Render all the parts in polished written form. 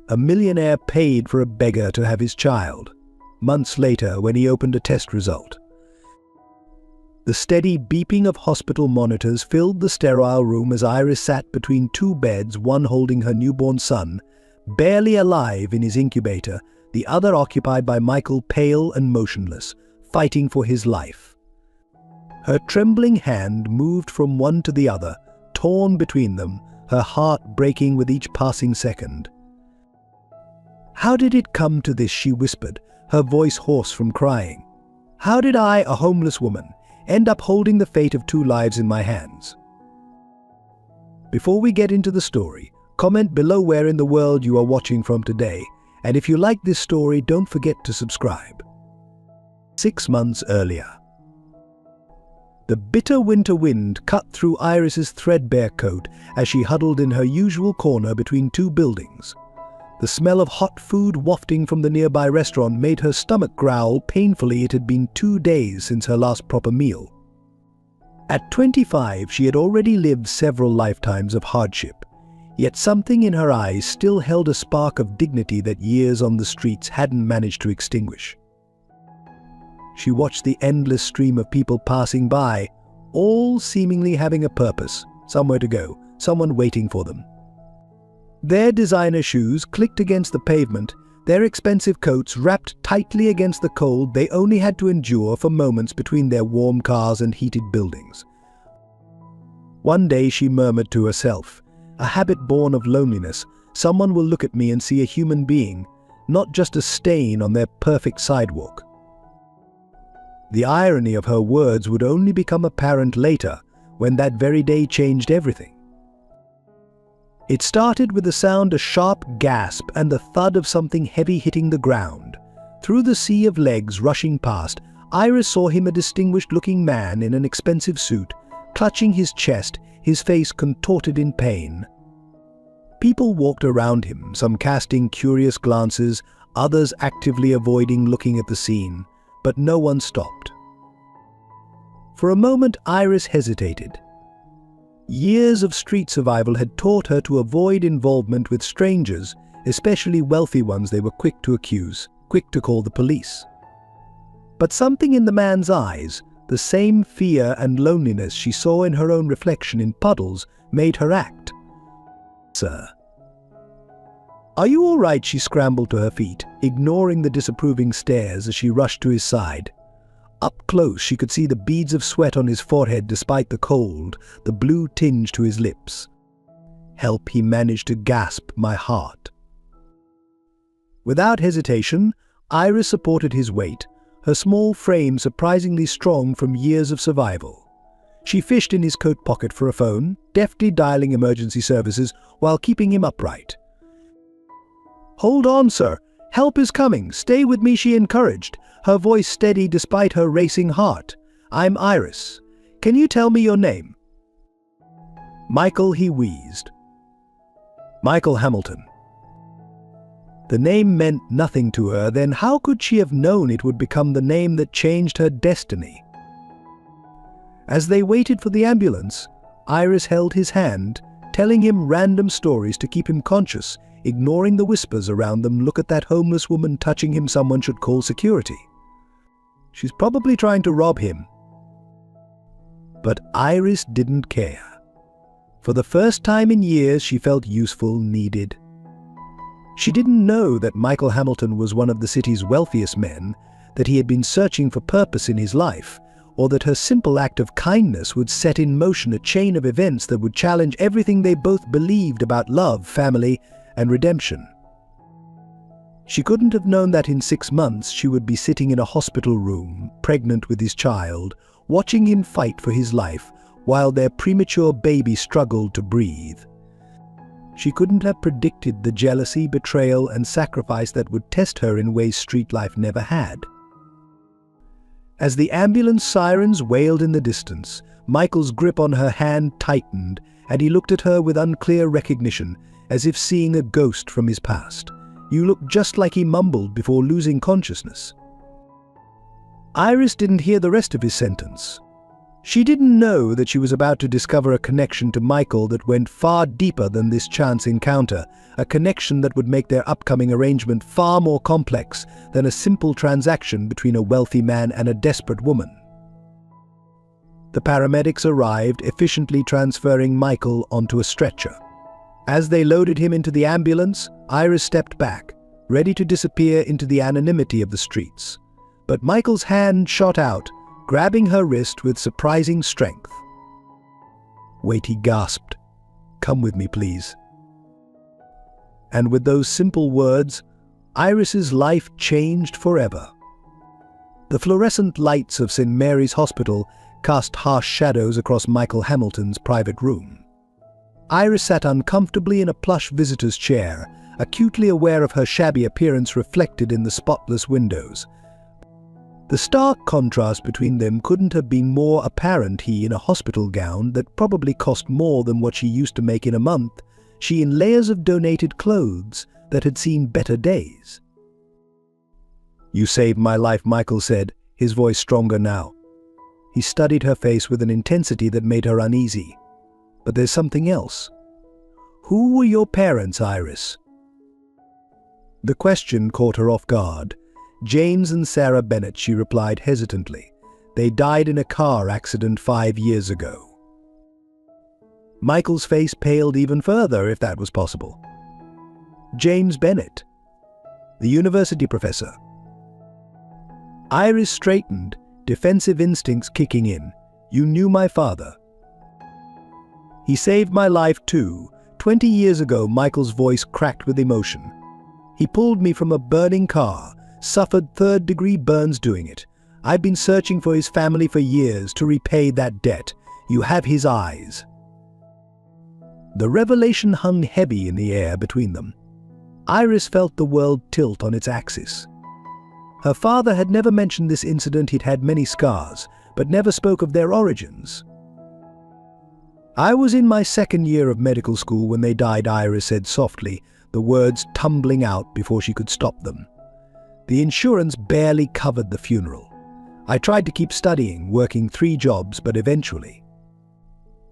A millionaire paid for a beggar to have his child, months later when he opened a test result. The steady beeping of hospital monitors filled the sterile room as Iris sat between two beds, one holding her newborn son, barely alive in his incubator, the other occupied by Michael, pale and motionless, fighting for his life. Her trembling hand moved from one to the other, torn between them, her heart breaking with each passing second. "How did it come to this?" she whispered, her voice hoarse from crying. "How did I, a homeless woman, end up holding the fate of two lives in my hands?" Before we get into the story, comment below where in the world you are watching from today, and if you like this story, don't forget to subscribe. 6 months earlier. The bitter winter wind cut through Iris's threadbare coat as she huddled in her usual corner between two buildings. The smell of hot food wafting from the nearby restaurant made her stomach growl painfully. It had been 2 days since her last proper meal. At 25, she had already lived several lifetimes of hardship, yet something in her eyes still held a spark of dignity that years on the streets hadn't managed to extinguish. She watched the endless stream of people passing by, all seemingly having a purpose, somewhere to go, someone waiting for them. Their designer shoes clicked against the pavement, their expensive coats wrapped tightly against the cold they only had to endure for moments between their warm cars and heated buildings. One day she murmured to herself, "A habit born of loneliness. Someone will look at me and see a human being, not just a stain on their perfect sidewalk." The irony of her words would only become apparent later, when that very day changed everything. It started with the sound, a sharp gasp, and the thud of something heavy hitting the ground. Through the sea of legs rushing past, Iris saw him, a distinguished-looking man in an expensive suit, clutching his chest, his face contorted in pain. People walked around him, some casting curious glances, others actively avoiding looking at the scene, but no one stopped. For a moment, Iris hesitated. Years of street survival had taught her to avoid involvement with strangers, especially wealthy ones they were quick to accuse, quick to call the police. But something in the man's eyes, the same fear and loneliness she saw in her own reflection in puddles, made her act. "Sir." "Are you all right?" She scrambled to her feet, ignoring the disapproving stares as she rushed to his side. Up close, she could see the beads of sweat on his forehead despite the cold, the blue tinge to his lips. "Help," he managed to gasp, "my heart." Without hesitation, Iris supported his weight, her small frame surprisingly strong from years of survival. She fished in his coat pocket for a phone, deftly dialing emergency services while keeping him upright. "Hold on, sir. Help is coming. Stay with me," she encouraged, her voice steady despite her racing heart. "I'm Iris. Can you tell me your name?" "Michael," he wheezed. "Michael Hamilton." The name meant nothing to her. Then how could she have known it would become the name that changed her destiny? As they waited for the ambulance, Iris held his hand, telling him random stories to keep him conscious, ignoring the whispers around them. "Look at that homeless woman touching him. Someone should call security. She's probably trying to rob him." But Iris didn't care. For the first time in years, she felt useful, needed. She didn't know that Michael Hamilton was one of the city's wealthiest men, that he had been searching for purpose in his life, or that her simple act of kindness would set in motion a chain of events that would challenge everything they both believed about love, family, and redemption. She couldn't have known that in 6 months she would be sitting in a hospital room, pregnant with his child, watching him fight for his life while their premature baby struggled to breathe. She couldn't have predicted the jealousy, betrayal, and sacrifice that would test her in ways street life never had. As the ambulance sirens wailed in the distance, Michael's grip on her hand tightened, and he looked at her with unclear recognition, as if seeing a ghost from his past. "You look just like," he mumbled before losing consciousness. Iris didn't hear the rest of his sentence. She didn't know that she was about to discover a connection to Michael that went far deeper than this chance encounter, a connection that would make their upcoming arrangement far more complex than a simple transaction between a wealthy man and a desperate woman. The paramedics arrived, efficiently transferring Michael onto a stretcher. As they loaded him into the ambulance, Iris stepped back, ready to disappear into the anonymity of the streets. But Michael's hand shot out, grabbing her wrist with surprising strength. "Wait," he gasped. "Come with me, please." And with those simple words, Iris's life changed forever. The fluorescent lights of St. Mary's Hospital cast harsh shadows across Michael Hamilton's private room. Iris sat uncomfortably in a plush visitor's chair, acutely aware of her shabby appearance reflected in the spotless windows. The stark contrast between them couldn't have been more apparent. He in a hospital gown that probably cost more than what she used to make in a month, she in layers of donated clothes that had seen better days. "You saved my life," Michael said, his voice stronger now. He studied her face with an intensity that made her uneasy. "But there's something else. Who were your parents, Iris?" The question caught her off guard. "James and Sarah Bennett," she replied hesitantly. "They died in a car accident 5 years ago." Michael's face paled even further, if that was possible. "James Bennett, the university professor." Iris straightened, defensive instincts kicking in. "You knew my father." "He saved my life too. 20 years ago," Michael's voice cracked with emotion. "He pulled me from a burning car, suffered third-degree burns doing it. I've been searching for his family for years to repay that debt. You have his eyes." The revelation hung heavy in the air between them. Iris felt the world tilt on its axis. Her father had never mentioned this incident. He'd had many scars, but never spoke of their origins. "I was in my 2nd year of medical school when they died," Iris said softly, the words tumbling out before she could stop them. "The insurance barely covered the funeral. I tried to keep studying, working 3 jobs, but eventually—"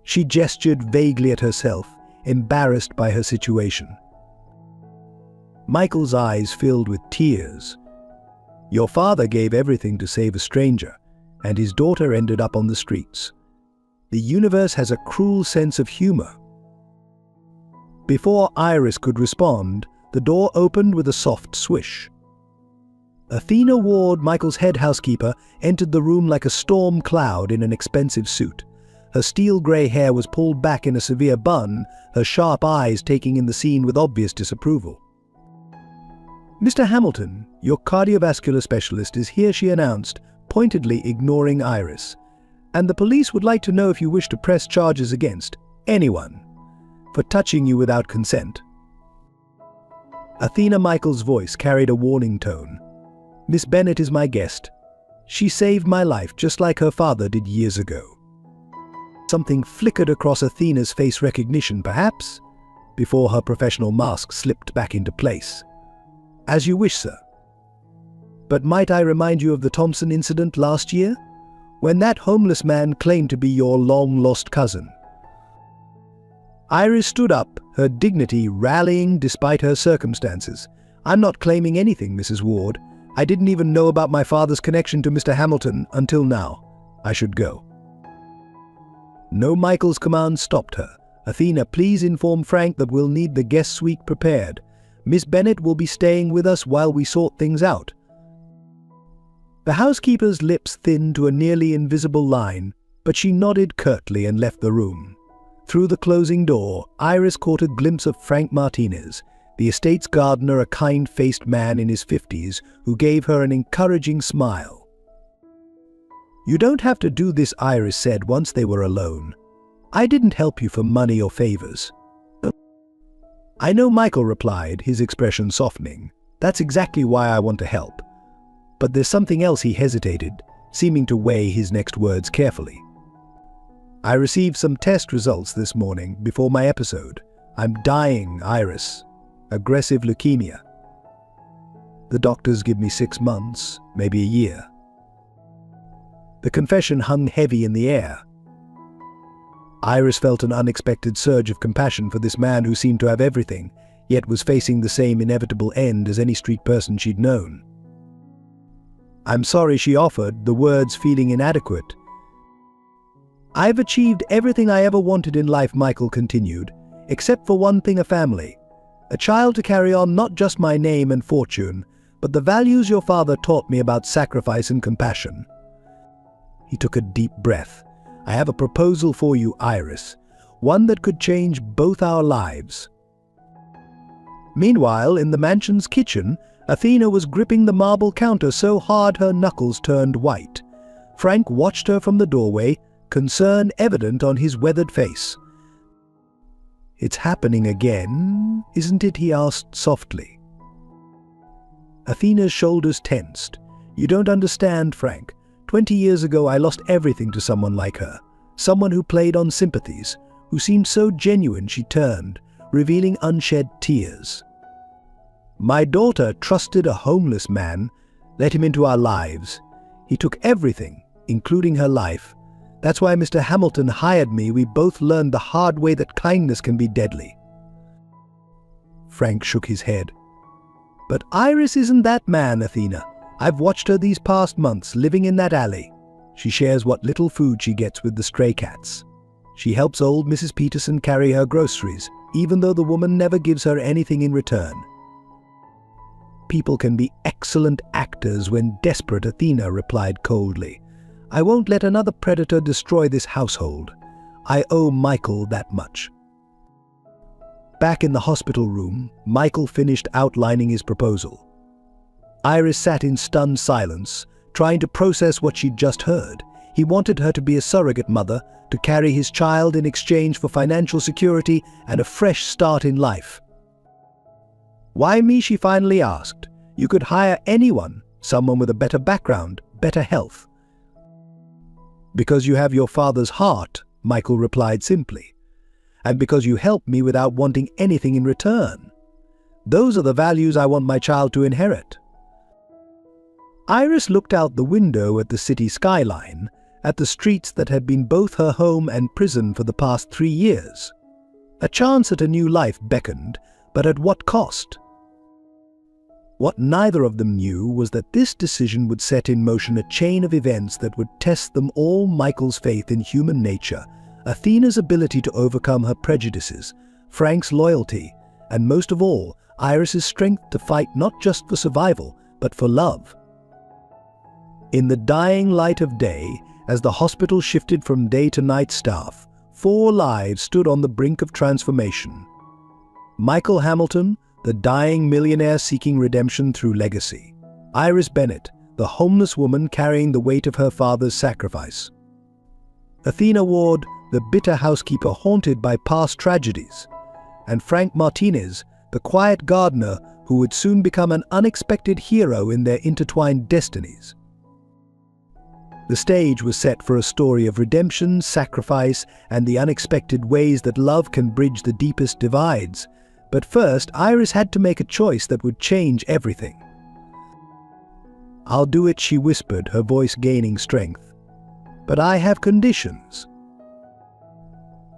She gestured vaguely at herself, embarrassed by her situation. Michael's eyes filled with tears. "Your father gave everything to save a stranger, and his daughter ended up on the streets. The universe has a cruel sense of humor." Before Iris could respond, the door opened with a soft swish. Athena Ward, Michael's head housekeeper, entered the room like a storm cloud in an expensive suit. Her steel-grey hair was pulled back in a severe bun, her sharp eyes taking in the scene with obvious disapproval. "Mr. Hamilton, your cardiovascular specialist is here," she announced, pointedly ignoring Iris. "And the police would like to know if you wish to press charges against anyone for touching you without consent." Athena, Michael's voice carried a warning tone. "Miss Bennett is my guest. She saved my life just like her father did years ago." Something flickered across Athena's face recognition, perhaps, before her professional mask slipped back into place. "As you wish, sir. But might I remind you of the Thompson incident last year, when that homeless man claimed to be your long-lost cousin?" Iris stood up, her dignity rallying despite her circumstances. "I'm not claiming anything, Mrs. Ward. I didn't even know about my father's connection to Mr. Hamilton until now. I should go." No, Michael's command stopped her. "Athena, please inform Frank that we'll need the guest suite prepared. Miss Bennett will be staying with us while we sort things out." The housekeeper's lips thinned to a nearly invisible line, but she nodded curtly and left the room. Through the closing door, Iris caught a glimpse of Frank Martinez, the estate's gardener, a kind-faced man in his 50s who gave her an encouraging smile. "You don't have to do this," Iris said once they were alone. "I didn't help you for money or favors." "I know," Michael replied, his expression softening. "That's exactly why I want to help. But there's something else." He hesitated, seeming to weigh his next words carefully. "I received some test results this morning before my episode. I'm dying, Iris. Aggressive leukemia. The doctors give me 6 months, maybe a year." The confession hung heavy in the air. Iris felt an unexpected surge of compassion for this man who seemed to have everything, yet was facing the same inevitable end as any street person she'd known. "I'm sorry," she offered, the words feeling inadequate. "I've achieved everything I ever wanted in life," Michael continued, "except for one thing: a family. A child to carry on not just my name and fortune, but the values your father taught me about sacrifice and compassion." He took a deep breath. "I have a proposal for you, Iris, one that could change both our lives." Meanwhile, in the mansion's kitchen, Athena was gripping the marble counter so hard her knuckles turned white. Frank watched her from the doorway, concern evident on his weathered face. "It's happening again, isn't it?" he asked softly. Athena's shoulders tensed. "You don't understand, Frank. 20 years ago I lost everything to someone like her. Someone who played on sympathies, who seemed so genuine." She turned, revealing unshed tears. "My daughter trusted a homeless man, let him into our lives. He took everything, including her life. That's why Mr. Hamilton hired me. We both learned the hard way that kindness can be deadly." Frank shook his head. "But Iris isn't that man, Athena. I've watched her these past months, living in that alley. She shares what little food she gets with the stray cats. She helps old Mrs. Peterson carry her groceries, even though the woman never gives her anything in return." "People can be excellent actors when desperate," Athena replied coldly. "I won't let another predator destroy this household. I owe Michael that much." Back in the hospital room, Michael finished outlining his proposal. Iris sat in stunned silence, trying to process what she'd just heard. He wanted her to be a surrogate mother, to carry his child in exchange for financial security and a fresh start in life. "Why me?" she finally asked. "You could hire anyone, someone with a better background, better health." "Because you have your father's heart," Michael replied simply. "And because you help me without wanting anything in return. Those are the values I want my child to inherit." Iris looked out the window at the city skyline, at the streets that had been both her home and prison for the past 3 years. A chance at a new life beckoned, but at what cost? What neither of them knew was that this decision would set in motion a chain of events that would test them all: Michael's faith in human nature, Athena's ability to overcome her prejudices, Frank's loyalty, and most of all, Iris's strength to fight not just for survival, but for love. In the dying light of day, as the hospital shifted from day to night staff, 4 lives stood on the brink of transformation. Michael Hamilton, the dying millionaire seeking redemption through legacy. Iris Bennett, the homeless woman carrying the weight of her father's sacrifice. Athena Ward, the bitter housekeeper haunted by past tragedies. And Frank Martinez, the quiet gardener who would soon become an unexpected hero in their intertwined destinies. The stage was set for a story of redemption, sacrifice, and the unexpected ways that love can bridge the deepest divides. But first, Iris had to make a choice that would change everything. "I'll do it," she whispered, her voice gaining strength. "But I have conditions."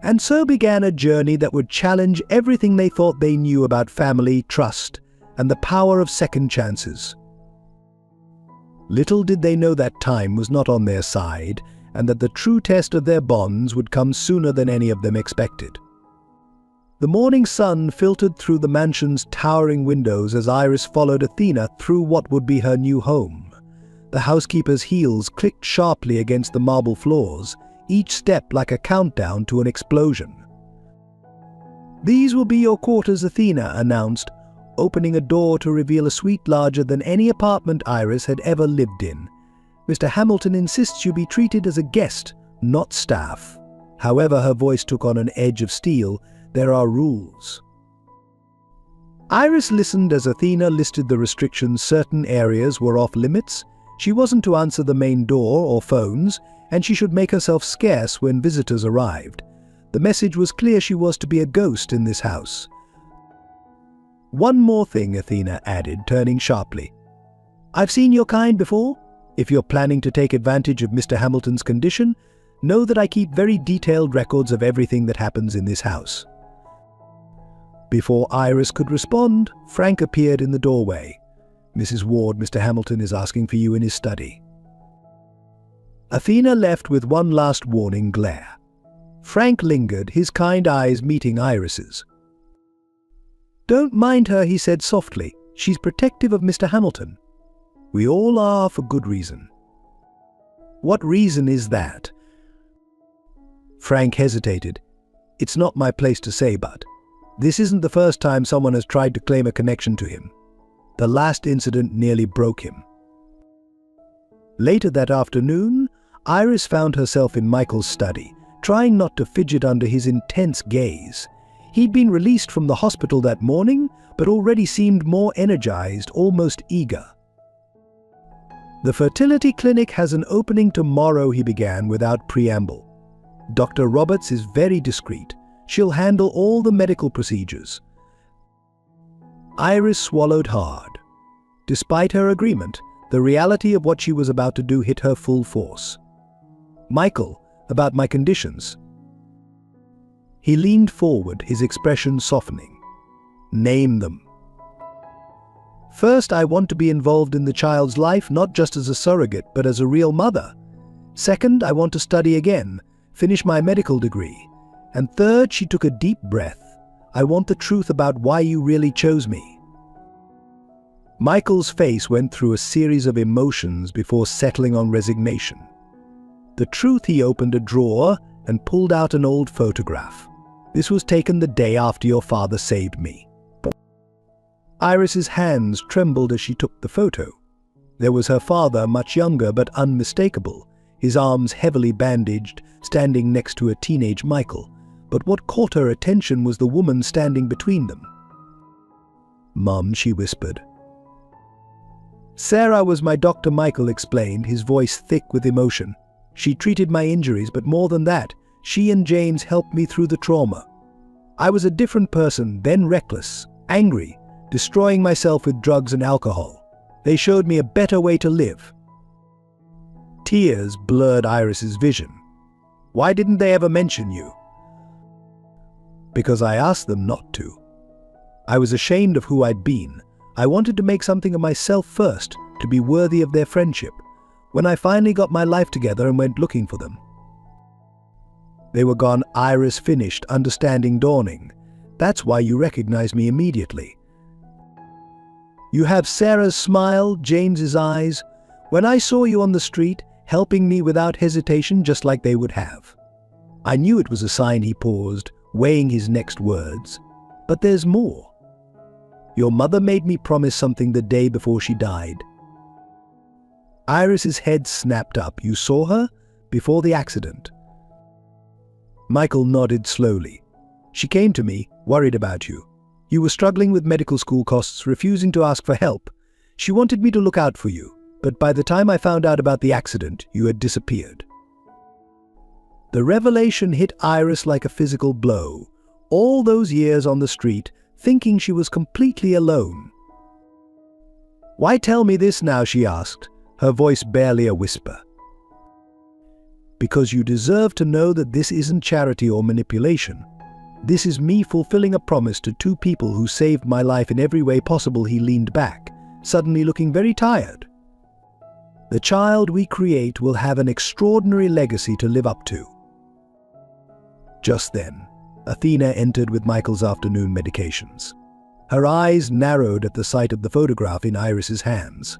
And so began a journey that would challenge everything they thought they knew about family, trust, and the power of second chances. Little did they know that time was not on their side, and that the true test of their bonds would come sooner than any of them expected. The morning sun filtered through the mansion's towering windows as Iris followed Athena through what would be her new home. The housekeeper's heels clicked sharply against the marble floors, each step like a countdown to an explosion. "These will be your quarters," Athena announced, opening a door to reveal a suite larger than any apartment Iris had ever lived in. "Mr. Hamilton insists you be treated as a guest, not staff." However, her voice took on an edge of steel. "There are rules." Iris listened as Athena listed the restrictions. Certain areas were off limits. She wasn't to answer the main door or phones, and she should make herself scarce when visitors arrived. The message was clear: she was to be a ghost in this house. "One more thing," Athena added, turning sharply. "I've seen your kind before. If you're planning to take advantage of Mr. Hamilton's condition, know that I keep very detailed records of everything that happens in this house. Before Iris could respond, Frank appeared in the doorway. Mrs. Ward, Mr. Hamilton is asking for you in his study. Athena left with one last warning glare. Frank lingered, his kind eyes meeting Iris's. Don't mind her, he said softly. She's protective of Mr. Hamilton. We all are for good reason. What reason is that? Frank hesitated. It's not my place to say, but this isn't the first time someone has tried to claim a connection to him. The last incident nearly broke him. Later that afternoon, Iris found herself in Michael's study, trying not to fidget under his intense gaze. He'd been released from the hospital that morning, but already seemed more energized, almost eager. The fertility clinic has an opening tomorrow, he began without preamble. Dr. Roberts is very discreet. She'll handle all the medical procedures. Iris swallowed hard. Despite her agreement, the reality of what she was about to do hit her full force. Michael, about my conditions. He leaned forward, his expression softening. Name them. First, I want to be involved in the child's life, not just as a surrogate, but as a real mother. Second, I want to study again, finish my medical degree. And third, she took a deep breath. I want the truth about why you really chose me. Michael's face went through a series of emotions before settling on resignation. The truth, he opened a drawer and pulled out an old photograph. This was taken the day after your father saved me. Iris's hands trembled as she took the photo. There was her father, much younger but unmistakable, his arms heavily bandaged, standing next to a teenage Michael. But what caught her attention was the woman standing between them. Mum, she whispered. Sarah was my doctor, Michael explained, his voice thick with emotion. She treated my injuries, but more than that, she and James helped me through the trauma. I was a different person, then reckless, angry, destroying myself with drugs and alcohol. They showed me a better way to live. Tears blurred Iris's vision. Why didn't they ever mention you? Because I asked them not to. I was ashamed of who I'd been. I wanted to make something of myself first, to be worthy of their friendship. When I finally got my life together and went looking for them. They were gone, Iris finished, understanding dawning. That's why you recognized me immediately. You have Sarah's smile, James's eyes. When I saw you on the street, helping me without hesitation, just like they would have. I knew it was a sign. He paused, weighing his next words. But there's more. Your mother made me promise something the day before she died. Iris's head snapped up. You saw her? Before the accident. Michael nodded slowly. She came to me, worried about you. You were struggling with medical school costs, refusing to ask for help. She wanted me to look out for you, but by the time I found out about the accident, you had disappeared. The revelation hit Iris like a physical blow. All those years on the street, thinking she was completely alone. Why tell me this now, she asked, her voice barely a whisper. Because you deserve to know that this isn't charity or manipulation. This is me fulfilling a promise to two people who saved my life in every way possible. He leaned back, suddenly looking very tired. The child we create will have an extraordinary legacy to live up to. Just then, Athena entered with Michael's afternoon medications. Her eyes narrowed at the sight of the photograph in Iris's hands.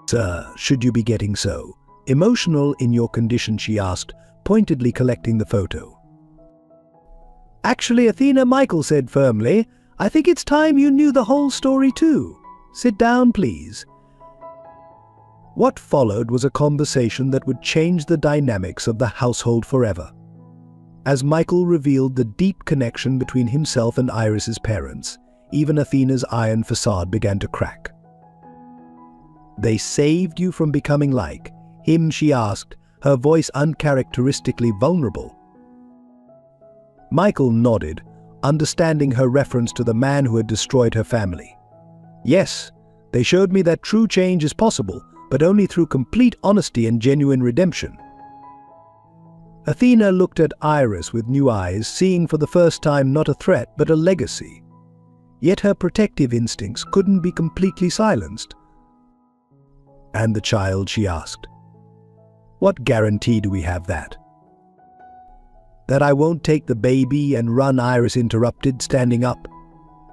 Sir, should you be getting so emotional in your condition, she asked, pointedly collecting the photo. Actually, Athena, Michael said firmly, I think it's time you knew the whole story too. Sit down, please. What followed was a conversation that would change the dynamics of the household forever. As Michael revealed the deep connection between himself and Iris's parents, even Athena's iron facade began to crack. They saved you from becoming like him, she asked, her voice uncharacteristically vulnerable. Michael nodded, understanding her reference to the man who had destroyed her family. Yes, they showed me that true change is possible, but only through complete honesty and genuine redemption. Athena looked at Iris with new eyes, seeing for the first time not a threat but a legacy. Yet her protective instincts couldn't be completely silenced. "And the child?" she asked. "What guarantee do we have that?" "That I won't take the baby and run," Iris interrupted, standing up.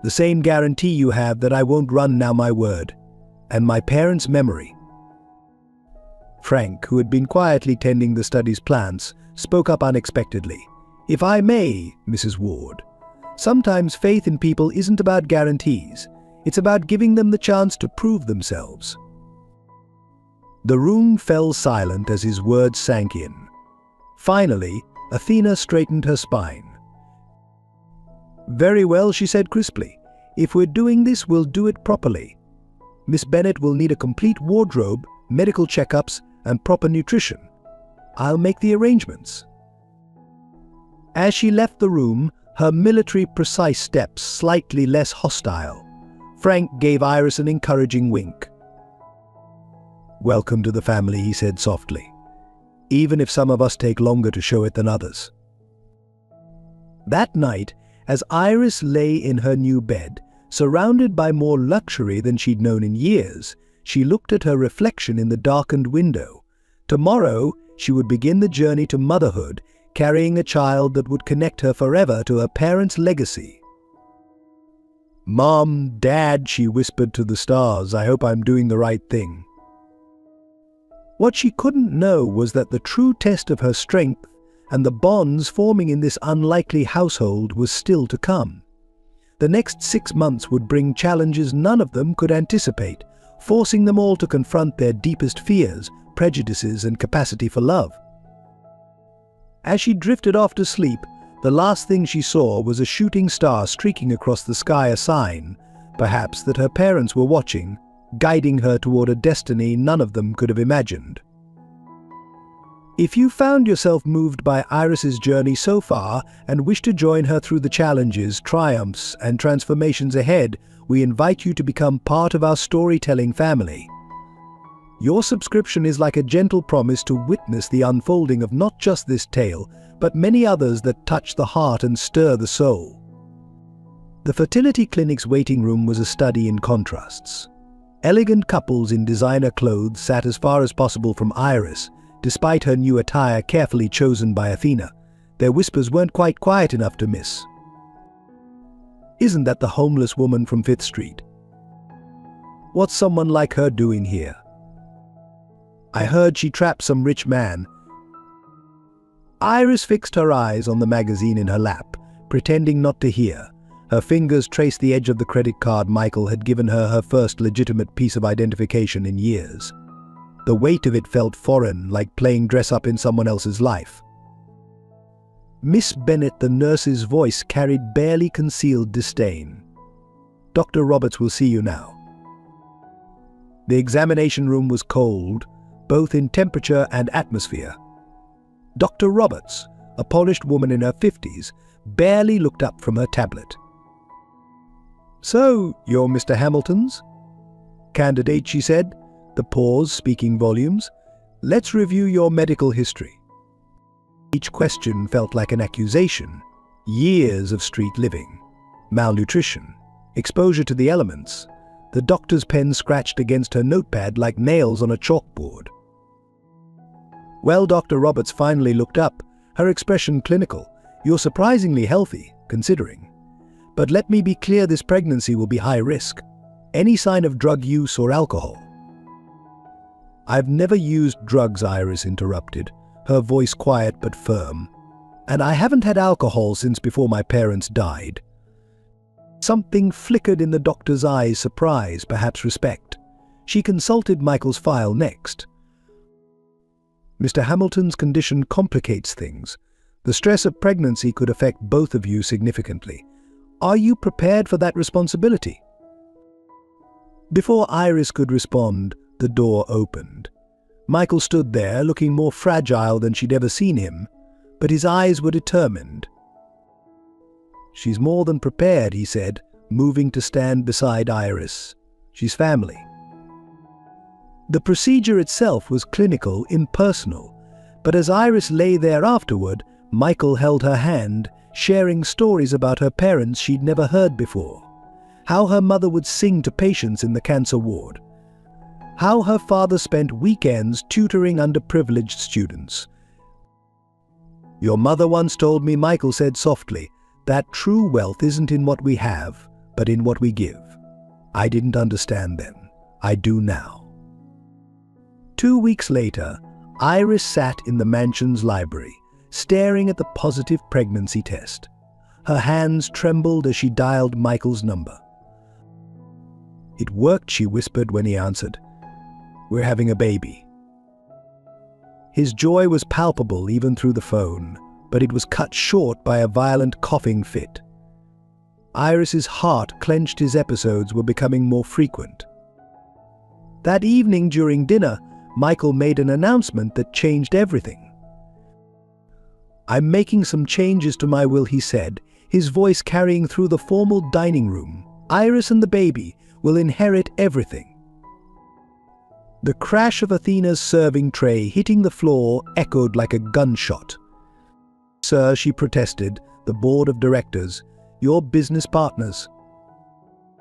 "The same guarantee you have that I won't run now, my word. And my parents' memory." Frank, who had been quietly tending the study's plants, spoke up unexpectedly. "If I may, Mrs. Ward, sometimes faith in people isn't about guarantees. It's about giving them the chance to prove themselves." The room fell silent as his words sank in. Finally, Athena straightened her spine. "Very well," she said crisply. "If we're doing this, we'll do it properly. Miss Bennet will need a complete wardrobe, medical checkups, and proper nutrition. I'll make the arrangements." As she left the room, her military-precise steps slightly less hostile, Frank gave Iris an encouraging wink. "Welcome to the family," he said softly, "even if some of us take longer to show it than others." That night, as Iris lay in her new bed, surrounded by more luxury than she'd known in years, she looked at her reflection in the darkened window. Tomorrow, she would begin the journey to motherhood, carrying a child that would connect her forever to her parents' legacy. "Mom, Dad," she whispered to the stars, "I hope I'm doing the right thing." What she couldn't know was that the true test of her strength and the bonds forming in this unlikely household was still to come. The next 6 months would bring challenges none of them could anticipate, forcing them all to confront their deepest fears, prejudices, and capacity for love. As she drifted off to sleep, the last thing she saw was a shooting star streaking across the sky, a sign, perhaps, that her parents were watching, guiding her toward a destiny none of them could have imagined. If you found yourself moved by Iris's journey so far and wish to join her through the challenges, triumphs, and transformations ahead, we invite you to become part of our storytelling family. Your subscription is like a gentle promise to witness the unfolding of not just this tale, but many others that touch the heart and stir the soul. The fertility clinic's waiting room was a study in contrasts. Elegant couples in designer clothes sat as far as possible from Iris, despite her new attire carefully chosen by Athena. Their whispers weren't quite quiet enough to miss. "Isn't that the homeless woman from 5th Street? What's someone like her doing here? I heard she trapped some rich man." Iris fixed her eyes on the magazine in her lap, pretending not to hear. Her fingers traced the edge of the credit card Michael had given her first legitimate piece of identification in years. The weight of it felt foreign, like playing dress-up in someone else's life. Miss Bennet, the nurse's voice carried barely concealed disdain. "Dr. Roberts will see you now." The examination room was cold, both in temperature and atmosphere. Dr. Roberts, a polished woman in her 50s, barely looked up from her tablet. "So, you're Mr. Hamilton's candidate," she said, the pause speaking volumes. "Let's review your medical history." Each question felt like an accusation. Years of street living, malnutrition, exposure to the elements. The doctor's pen scratched against her notepad like nails on a chalkboard. "Well," Dr. Roberts finally looked up, her expression clinical. "You're surprisingly healthy, considering. But let me be clear, this pregnancy will be high risk. Any sign of drug use or alcohol?" "I've never used drugs," Iris interrupted, her voice quiet but firm. "And I haven't had alcohol since before my parents died." Something flickered in the doctor's eyes, surprise, perhaps respect. She consulted Michael's file next. "Mr. Hamilton's condition complicates things. The stress of pregnancy could affect both of you significantly. Are you prepared for that responsibility?" Before Iris could respond, the door opened. Michael stood there, looking more fragile than she'd ever seen him, but his eyes were determined. "She's more than prepared," he said, moving to stand beside Iris. "She's family." The procedure itself was clinical, impersonal, but as Iris lay there afterward, Michael held her hand, sharing stories about her parents she'd never heard before. How her mother would sing to patients in the cancer ward. How her father spent weekends tutoring underprivileged students. "Your mother once told me," Michael said softly, "that true wealth isn't in what we have, but in what we give." I didn't understand then. I do now. 2 weeks later, Iris sat in the mansion's library, staring at the positive pregnancy test. Her hands trembled as she dialed Michael's number. "It worked," she whispered when he answered. "We're having a baby." His joy was palpable even through the phone, but it was cut short by a violent coughing fit. Iris's heart clenched. His episodes were becoming more frequent. That evening during dinner, Michael made an announcement that changed everything. "I'm making some changes to my will," he said, his voice carrying through the formal dining room. "Iris and the baby will inherit everything." The crash of Athena's serving tray hitting the floor echoed like a gunshot. "Sir," she protested, "the board of directors, your business partners."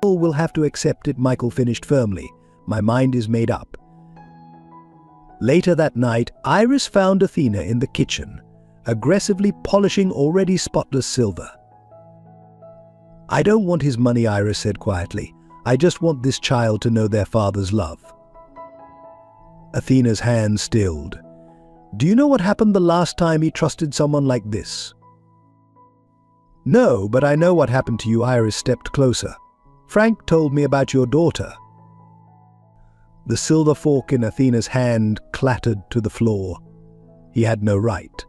"Will have to accept it," Michael finished firmly. "My mind is made up." Later that night, Iris found Athena in the kitchen, aggressively polishing already spotless silver. "I don't want his money," Iris said quietly. "I just want this child to know their father's love." Athena's hand stilled. "Do you know what happened the last time he trusted someone like this?" "No, but I know what happened to you." Iris stepped closer. "Frank told me about your daughter." The silver fork in Athena's hand clattered to the floor. He had no right.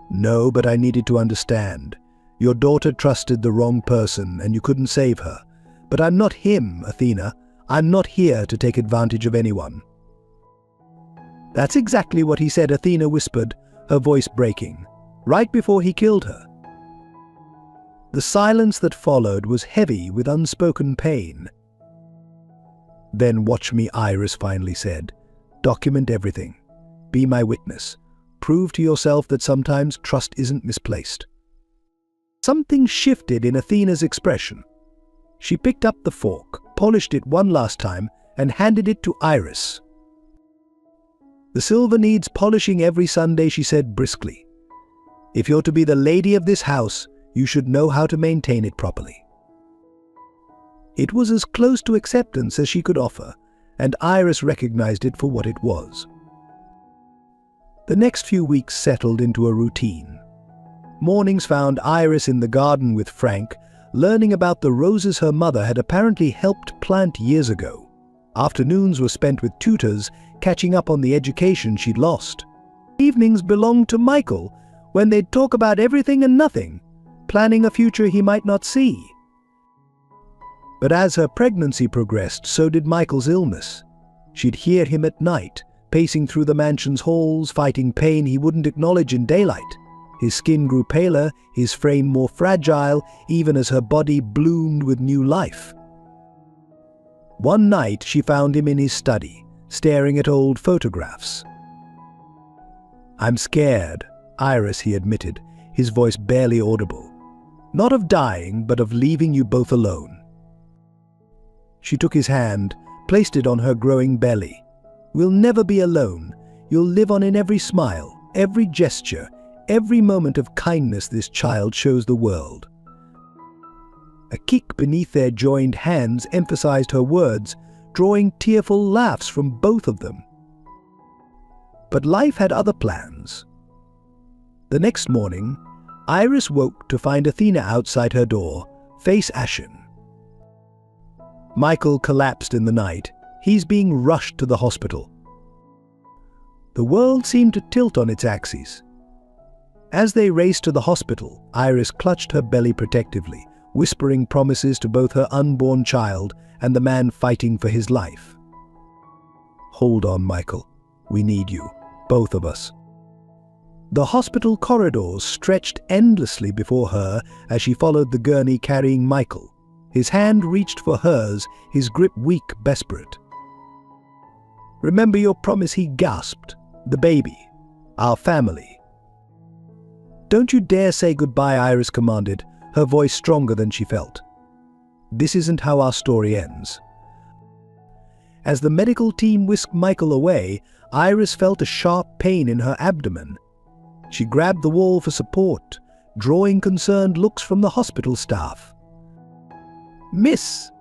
"No, but I needed to understand. Your daughter trusted the wrong person and you couldn't save her. But I'm not him, Athena. I'm not here to take advantage of anyone." "That's exactly what he said," Athena whispered, her voice breaking, "right before he killed her." The silence that followed was heavy with unspoken pain. "Then watch me," Iris finally said. "Document everything. Be my witness. Prove to yourself that sometimes trust isn't misplaced." Something shifted in Athena's expression. She picked up the fork, polished it one last time, and handed it to Iris. "The silver needs polishing every Sunday," she said briskly. "If you're to be the lady of this house, you should know how to maintain it properly." It was as close to acceptance as she could offer, and Iris recognized it for what it was. The next few weeks settled into a routine. Mornings found Iris in the garden with Frank, learning about the roses her mother had apparently helped plant years ago. Afternoons were spent with tutors, catching up on the education she'd lost. Evenings belonged to Michael, when they'd talk about everything and nothing, planning a future he might not see. But as her pregnancy progressed, so did Michael's illness. She'd hear him at night, pacing through the mansion's halls, fighting pain he wouldn't acknowledge in daylight. His skin grew paler, his frame more fragile, even as her body bloomed with new life. One night she found him in his study, staring at old photographs. "I'm scared, Iris," he admitted, his voice barely audible. "Not of dying, but of leaving you both alone." She took his hand, placed it on her growing belly. "We'll never be alone. You'll live on in every smile, every gesture, every moment of kindness this child shows the world." A kick beneath their joined hands emphasized her words, drawing tearful laughs from both of them. But life had other plans. The next morning, Iris woke to find Athena outside her door, face ashen. Michael collapsed in the night. He's being rushed to the hospital. The world seemed to tilt on its axis. As they raced to the hospital, Iris clutched her belly protectively, whispering promises to both her unborn child and the man fighting for his life. "Hold on, Michael. We need you, both of us." The hospital corridors stretched endlessly before her as she followed the gurney carrying Michael. His hand reached for hers, his grip weak, desperate. Remember your promise, he gasped. The baby. Our family. Don't you dare say goodbye, Iris commanded, her voice stronger than she felt. This isn't how our story ends. As the medical team whisked Michael away, Iris felt a sharp pain in her abdomen. She grabbed the wall for support, drawing concerned looks from the hospital staff. "Miss,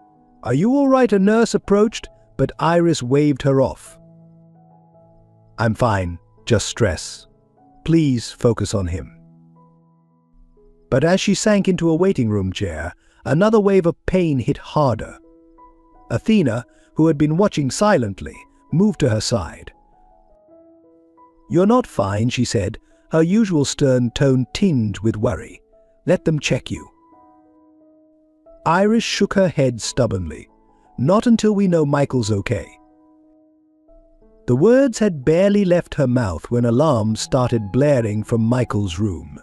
are you all right?" a nurse approached, but Iris waved her off. "I'm fine, just stress. Please focus on him." But as she sank into a waiting room chair, another wave of pain hit harder. Athena, who had been watching silently, moved to her side. "You're not fine," she said, her usual stern tone tinged with worry. "Let them check you." Iris shook her head stubbornly. "Not until we know Michael's okay." The words had barely left her mouth when alarms started blaring from Michael's room.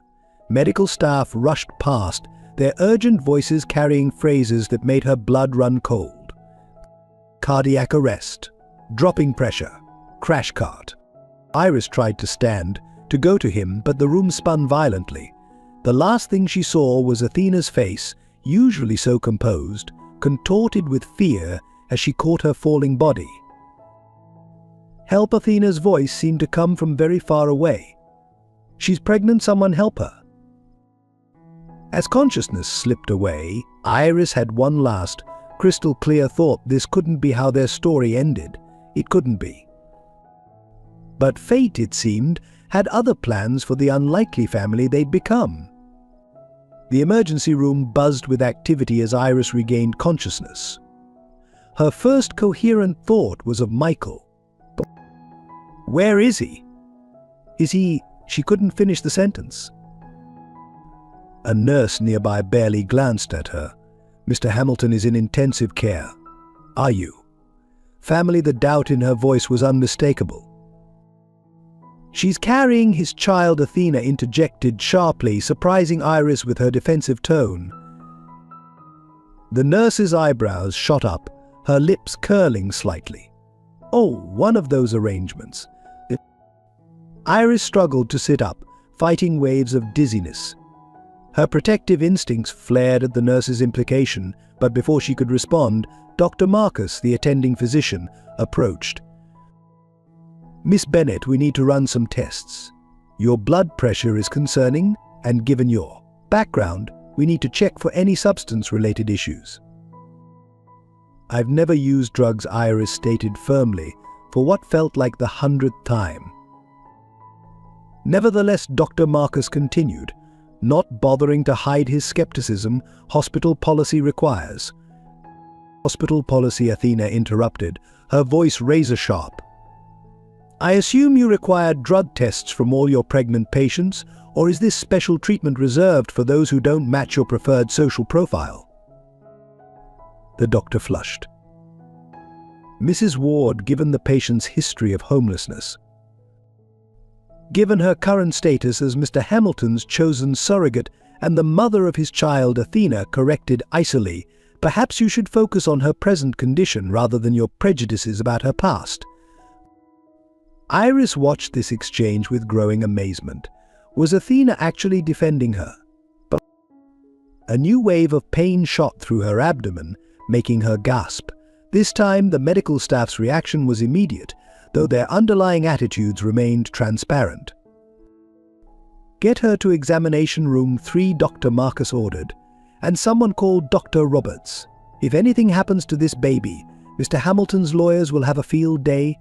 Medical staff rushed past, their urgent voices carrying phrases that made her blood run cold. Cardiac arrest, dropping pressure, crash cart. Iris tried to stand, to go to him, but the room spun violently. The last thing she saw was Athena's face, usually so composed, contorted with fear as she caught her falling body. "Help!" Athena's voice seemed to come from very far away. "She's pregnant, someone help her." As consciousness slipped away, Iris had one last, crystal clear thought: this couldn't be how their story ended. It couldn't be. But fate, it seemed, had other plans for the unlikely family they'd become. The emergency room buzzed with activity as Iris regained consciousness. Her first coherent thought was of Michael. But where is he? Is he... She couldn't finish the sentence. A nurse nearby barely glanced at her. "Mr. Hamilton is in intensive care. Are you?" Family, the doubt in her voice was unmistakable. "She's carrying his child," Athena interjected sharply, surprising Iris with her defensive tone. The nurse's eyebrows shot up, her lips curling slightly. "Oh, one of those arrangements." Iris struggled to sit up, fighting waves of dizziness. Her protective instincts flared at the nurse's implication, but before she could respond, Dr. Marcus, the attending physician, approached. "Miss Bennett, we need to run some tests. Your blood pressure is concerning, and given your background, we need to check for any substance-related issues." "I've never used drugs," Iris stated firmly, for what felt like the 100th time. Nevertheless, Dr. Marcus continued, not bothering to hide his skepticism. "Hospital policy requires." "Hospital policy," Athena interrupted, her voice razor-sharp. "I assume you require drug tests from all your pregnant patients, or is this special treatment reserved for those who don't match your preferred social profile?" The doctor flushed. "Mrs. Ward, given the patient's history of homelessness, given her current status as Mr. Hamilton's chosen surrogate and the mother of his child," Athena corrected icily, "perhaps you should focus on her present condition rather than your prejudices about her past." Iris watched this exchange with growing amazement. Was Athena actually defending her? But a new wave of pain shot through her abdomen, making her gasp. This time, the medical staff's reaction was immediate, though their underlying attitudes remained transparent. "Get her to examination room 3, Dr. Marcus ordered, and someone called Dr. Roberts. If anything happens to this baby, Mr. Hamilton's lawyers will have a field day."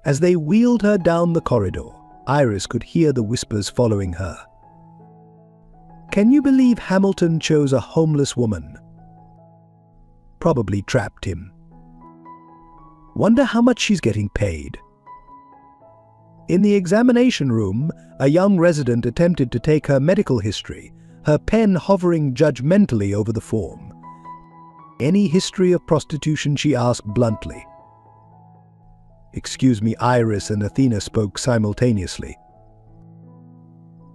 As they wheeled her down the corridor, Iris could hear the whispers following her. "Can you believe Hamilton chose a homeless woman? Probably trapped him. Wonder how much she's getting paid." In the examination room, a young resident attempted to take her medical history, her pen hovering judgmentally over the form. "Any history of prostitution?" she asked bluntly. "Excuse me," Iris and Athena spoke simultaneously.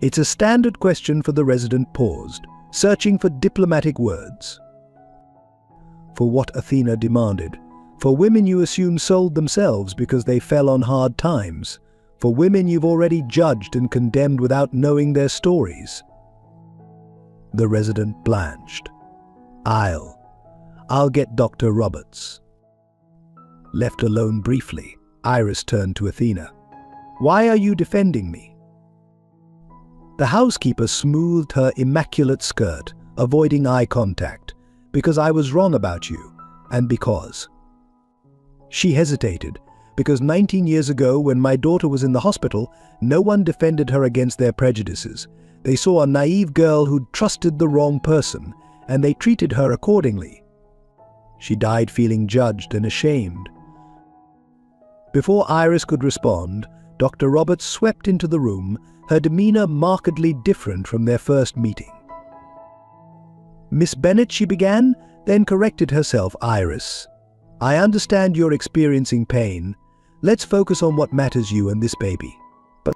It's a standard question for the resident paused, searching for diplomatic words. "For what?" Athena demanded, For women you assume sold themselves because they fell on hard times. For women you've already judged and condemned without knowing their stories. The resident blanched. I'll get Dr. Roberts. Left alone briefly, Iris turned to Athena. Why are you defending me? The housekeeper smoothed her immaculate skirt, avoiding eye contact. Because I was wrong about you, and because. She hesitated, because 19 years ago, when my daughter was in the hospital, no one defended her against their prejudices. They saw a naive girl who'd trusted the wrong person, and they treated her accordingly. She died feeling judged and ashamed. Before Iris could respond, Dr. Roberts swept into the room, her demeanor markedly different from their first meeting. Miss Bennet, she began, then corrected herself. Iris, I understand you're experiencing pain. Let's focus on what matters you and this baby. But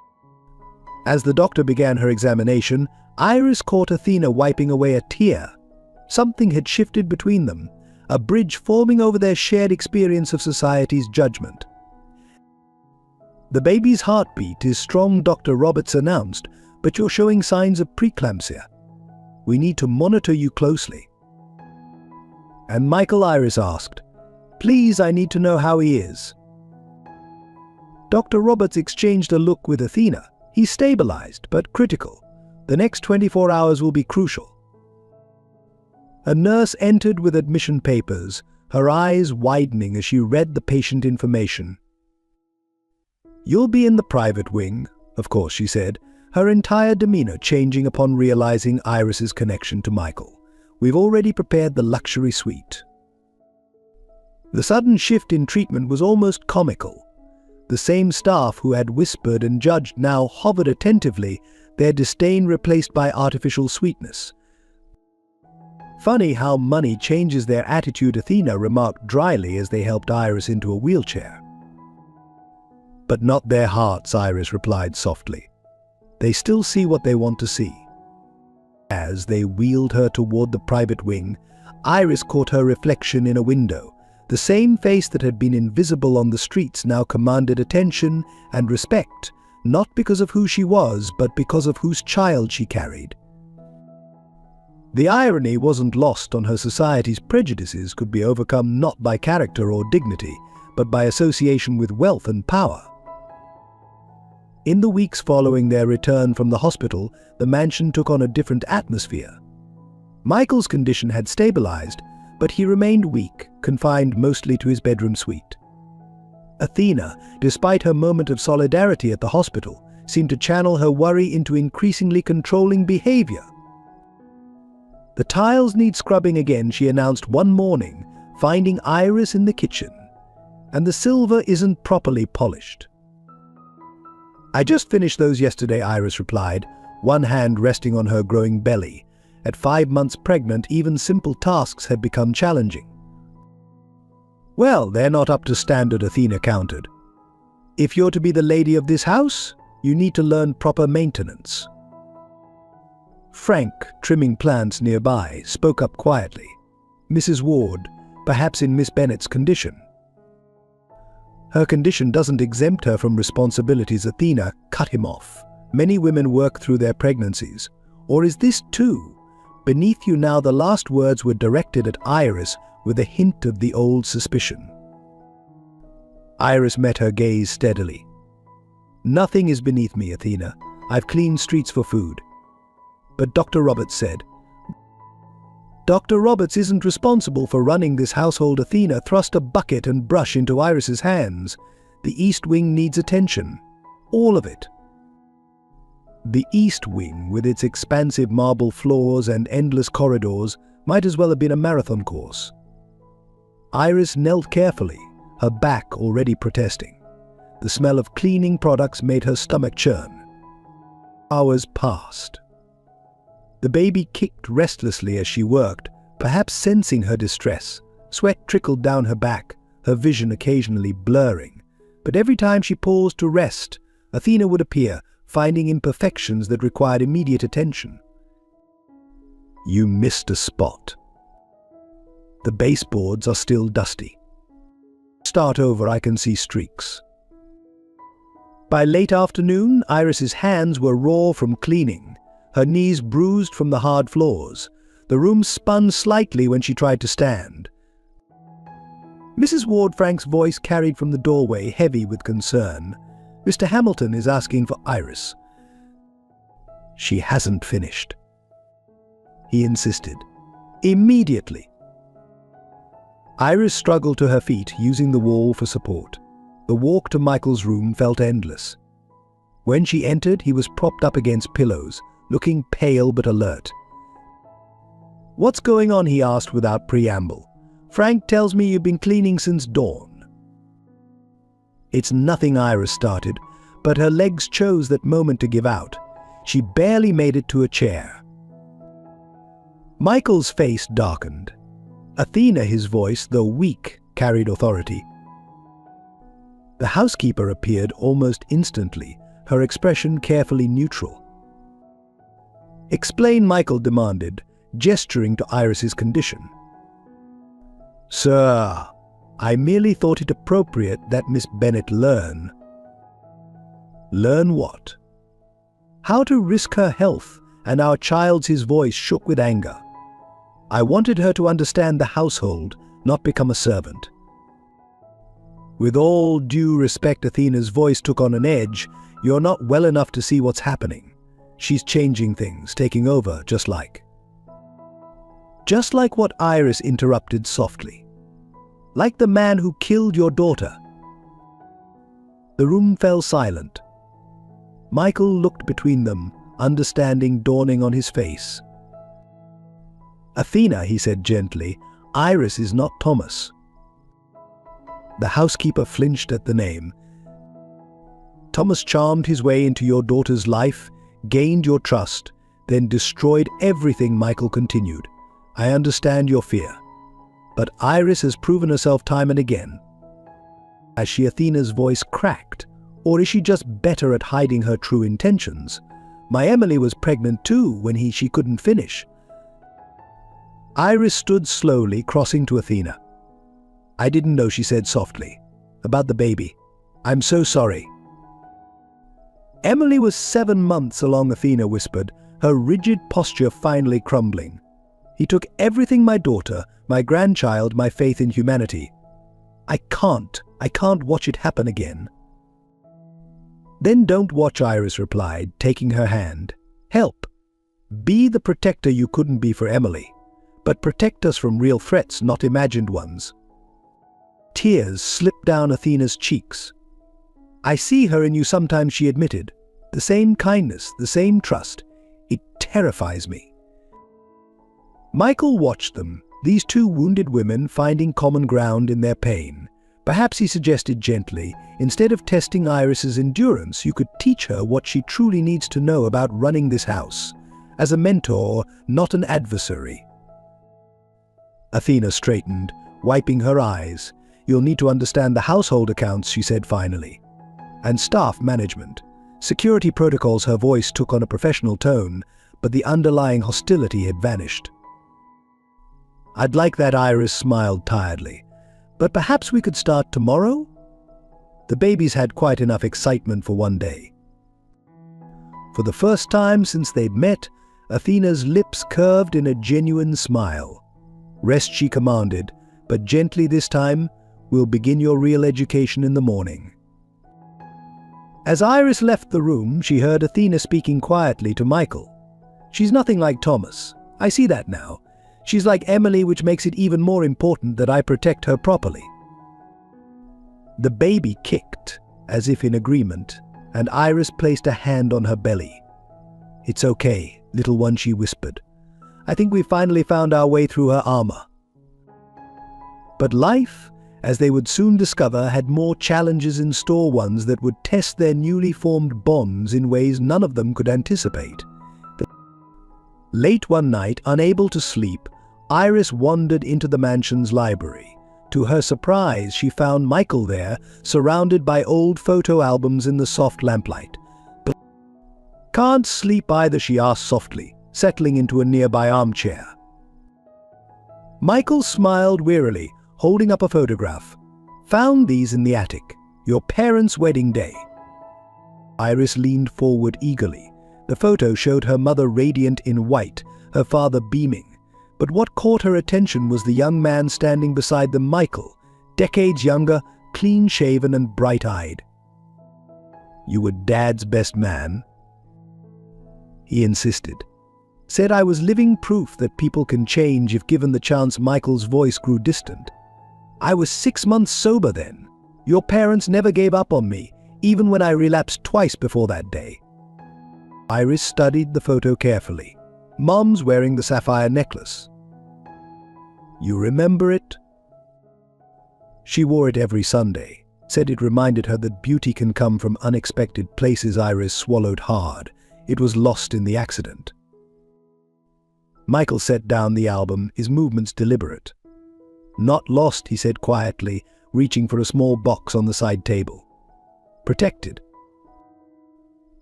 as the doctor began her examination, Iris caught Athena wiping away a tear. Something had shifted between them, a bridge forming over their shared experience of society's judgment. The baby's heartbeat is strong, Dr. Roberts announced, but you're showing signs of preeclampsia. We need to monitor you closely. And Michael, Iris asked, please, I need to know how he is. Dr. Roberts exchanged a look with Athena. He's stabilized, but critical. The next 24 hours will be crucial. A nurse entered with admission papers, her eyes widening as she read the patient information. You'll be in the private wing, of course, she said, her entire demeanor changing upon realizing Iris's connection to Michael. We've already prepared the luxury suite. The sudden shift in treatment was almost comical. The same staff who had whispered and judged now hovered attentively, their disdain replaced by artificial sweetness. Funny how money changes their attitude, Athena remarked dryly as they helped Iris into a wheelchair. But not their hearts, Iris replied softly. They still see what they want to see. As they wheeled her toward the private wing, Iris caught her reflection in a window. The same face that had been invisible on the streets now commanded attention and respect, not because of who she was, but because of whose child she carried. The irony wasn't lost on her. Society's prejudices could be overcome not by character or dignity, but by association with wealth and power. In the weeks following their return from the hospital, the mansion took on a different atmosphere. Michael's condition had stabilized, but he remained weak, confined mostly to his bedroom suite. Athena, despite her moment of solidarity at the hospital, seemed to channel her worry into increasingly controlling behavior. The tiles need scrubbing again, she announced one morning, finding Iris in the kitchen. And the silver isn't properly polished. I just finished those yesterday, Iris replied, one hand resting on her growing belly. At 5 months pregnant, even simple tasks had become challenging. Well, they're not up to standard, Athena countered. If you're to be the lady of this house, you need to learn proper maintenance. Frank, trimming plants nearby, spoke up quietly. Mrs. Ward, perhaps in Miss Bennet's condition. Her condition doesn't exempt her from responsibilities, Athena cut him off. Many women work through their pregnancies. Or is this too? Beneath you now, the last words were directed at Iris with a hint of the old suspicion. Iris met her gaze steadily. Nothing is beneath me, Athena. I've cleaned streets for food. But Dr. Roberts said. Dr. Roberts isn't responsible for running this household. Athena thrust a bucket and brush into Iris's hands. The East Wing needs attention. All of it. The East Wing, with its expansive marble floors and endless corridors, might as well have been a marathon course. Iris knelt carefully, her back already protesting. The smell of cleaning products made her stomach churn. Hours passed. The baby kicked restlessly as she worked, perhaps sensing her distress. Sweat trickled down her back, her vision occasionally blurring. But every time she paused to rest, Athena would appear, finding imperfections that required immediate attention. You missed a spot. The baseboards are still dusty. Start over, I can see streaks. By late afternoon, Iris's hands were raw from cleaning, her knees bruised from the hard floors. The room spun slightly when she tried to stand. Mrs. Ward-Frank's voice carried from the doorway, heavy with concern. "Mr. Hamilton is asking for Iris." "She hasn't finished," he insisted. "Immediately." Iris struggled to her feet, using the wall for support. The walk to Michael's room felt endless. When she entered, he was propped up against pillows, looking pale but alert. "What's going on?" he asked without preamble. "Frank tells me you've been cleaning since dawn." "It's nothing," Iris started, but her legs chose that moment to give out. She barely made it to a chair. Michael's face darkened. Athena, his voice, though weak, carried authority. The housekeeper appeared almost instantly, her expression carefully neutral. "Explain," Michael demanded, gesturing to Iris's condition. "Sir, I merely thought it appropriate that Miss Bennet learn." "Learn what?" "How to risk her health and our child's." His voice shook with anger. "I wanted her to understand the household, not become a servant." "With all due respect," Athena's voice took on an edge, "you're not well enough to see what's happening. She's changing things, taking over, just like..." "Just like what?" Iris interrupted softly. "Like the man who killed your daughter." The room fell silent. Michael looked between them, understanding dawning on his face. "Athena," he said gently, "Iris is not Thomas." The housekeeper flinched at the name. "Thomas charmed his way into your daughter's life, gained your trust, then destroyed everything," Michael continued. "I understand your fear. But Iris has proven herself time and again." As she Athena's voice cracked, or is she just better at hiding her true intentions? "My Emily was pregnant too when she couldn't finish." Iris stood slowly, crossing to Athena. "I didn't know," she said softly. "About the baby. I'm so sorry." "Emily was 7 months along," Athena whispered, her rigid posture finally crumbling. "He took everything, my daughter, my grandchild, my faith in humanity. I can't watch it happen again." "Then don't watch," Iris replied, taking her hand. "Help. Be the protector you couldn't be for Emily. But protect us from real threats, not imagined ones." Tears slipped down Athena's cheeks. "I see her in you sometimes," she admitted. "The same kindness, the same trust. It terrifies me." Michael watched them, these two wounded women finding common ground in their pain. Perhaps, he suggested gently, instead of testing Iris's endurance, you could teach her what she truly needs to know about running this house. As a mentor, not an adversary. Athena straightened, wiping her eyes. "You'll need to understand the household accounts," she said finally. "And staff management. Security protocols." Her voice took on a professional tone, but the underlying hostility had vanished. "I'd like that," Iris smiled tiredly. "But perhaps we could start tomorrow?" The babies had quite enough excitement for one day. For the first time since they'd met, Athena's lips curved in a genuine smile. "Rest," she commanded, "but gently this time. We'll begin your real education in the morning." As Iris left the room, she heard Athena speaking quietly to Michael. "She's nothing like Thomas. I see that now. She's like Emily, which makes it even more important that I protect her properly." The baby kicked, as if in agreement, and Iris placed a hand on her belly. "It's okay, little one," she whispered. "I think we finally found our way through her armor." But life, as they would soon discover, had more challenges in store, ones that would test their newly formed bonds in ways none of them could anticipate. Late one night, unable to sleep, Iris wandered into the mansion's library. To her surprise, she found Michael there, surrounded by old photo albums in the soft lamplight. "But can't sleep either?" she asked softly, settling into a nearby armchair. Michael smiled wearily, holding up a photograph. Found these in the attic. Your parents' wedding day. Iris leaned forward eagerly. The photo showed her mother radiant in white, her father beaming. But what caught her attention was the young man standing beside them, Michael, decades younger, clean-shaven and bright-eyed. "You were Dad's best man?" he insisted. Said I was living proof that people can change if given the chance. Michael's voice grew distant. "I was 6 months sober then. Your parents never gave up on me, even when I relapsed twice before that day." Iris studied the photo carefully. Mom's wearing the sapphire necklace. "You remember it?" She wore it every Sunday. Said it reminded her that beauty can come from unexpected places. Iris swallowed hard. It was lost in the accident. Michael set down the album, his movements deliberate. "Not lost," he said quietly, reaching for a small box on the side table. "Protected."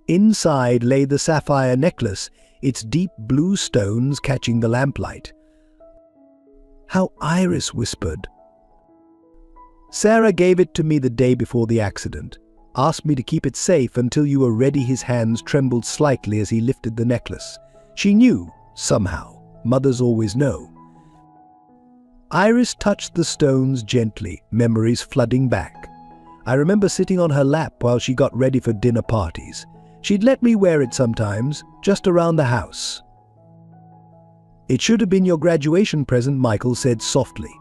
Inside lay the sapphire necklace, its deep blue stones catching the lamplight. "How?" Iris whispered. "Sarah gave it to me the day before the accident. Asked me to keep it safe until you were ready." His hands trembled slightly as he lifted the necklace. She knew, somehow. Mothers always know. Iris touched the stones gently, memories flooding back. "I remember sitting on her lap while she got ready for dinner parties. She'd let me wear it sometimes, just around the house." "It should have been your graduation present," Michael said softly.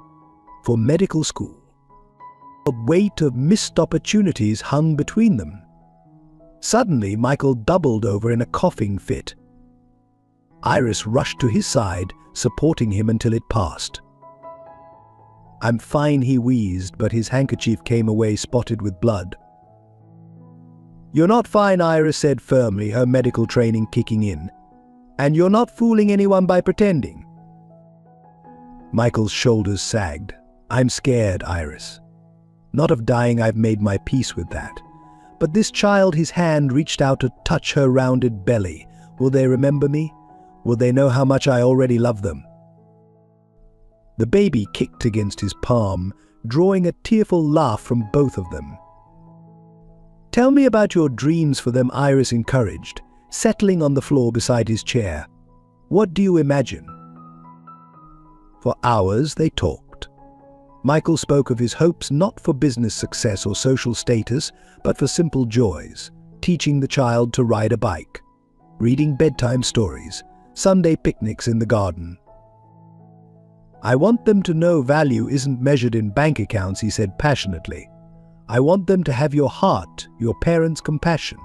"For medical school." A weight of missed opportunities hung between them. Suddenly, Michael doubled over in a coughing fit. Iris rushed to his side, supporting him until it passed. "I'm fine," he wheezed, but his handkerchief came away spotted with blood. "You're not fine," Iris said firmly, her medical training kicking in. "And you're not fooling anyone by pretending." Michael's shoulders sagged. "I'm scared, Iris. Not of dying, I've made my peace with that. But this child," his hand reached out to touch her rounded belly. "Will they remember me? Will they know how much I already love them?" The baby kicked against his palm, drawing a tearful laugh from both of them. "Tell me about your dreams for them," Iris encouraged, settling on the floor beside his chair. "What do you imagine?" For hours they talked. Michael spoke of his hopes not for business success or social status, but for simple joys, teaching the child to ride a bike, reading bedtime stories, Sunday picnics in the garden. "I want them to know value isn't measured in bank accounts," he said passionately. "I want them to have your heart, your parents' compassion."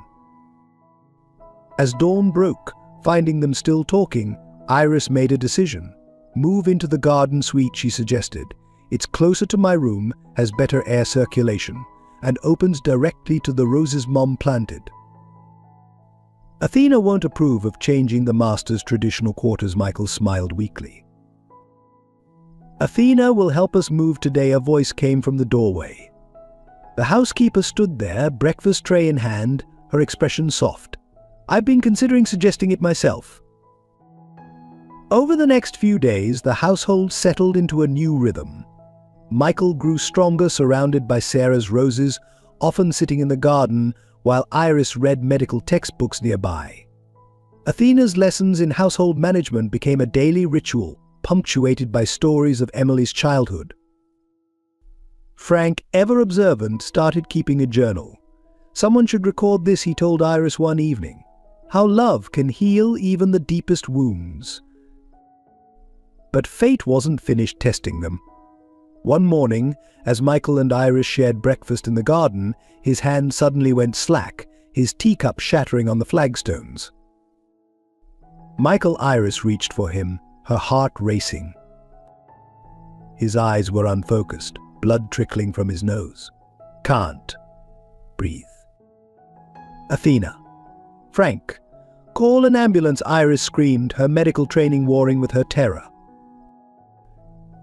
As dawn broke, finding them still talking, Iris made a decision. "Move into the garden suite," she suggested. "It's closer to my room, has better air circulation, and opens directly to the roses Mom planted." "Athena won't approve of changing the master's traditional quarters," Michael smiled weakly. "Athena will help us move today," a voice came from the doorway. The housekeeper stood there, breakfast tray in hand, her expression soft. "I've been considering suggesting it myself." Over the next few days, the household settled into a new rhythm. Michael grew stronger, surrounded by Sarah's roses, often sitting in the garden, while Iris read medical textbooks nearby. Athena's lessons in household management became a daily ritual, punctuated by stories of Emily's childhood. Frank, ever observant, started keeping a journal. "Someone should record this," he told Iris one evening. "How love can heal even the deepest wounds." But fate wasn't finished testing them. One morning, as Michael and Iris shared breakfast in the garden, his hand suddenly went slack, his teacup shattering on the flagstones. Iris reached for him, her heart racing. His eyes were unfocused, blood trickling from his nose. "Can't breathe." "Athena." "Frank, call an ambulance," Iris screamed, her medical training warring with her terror.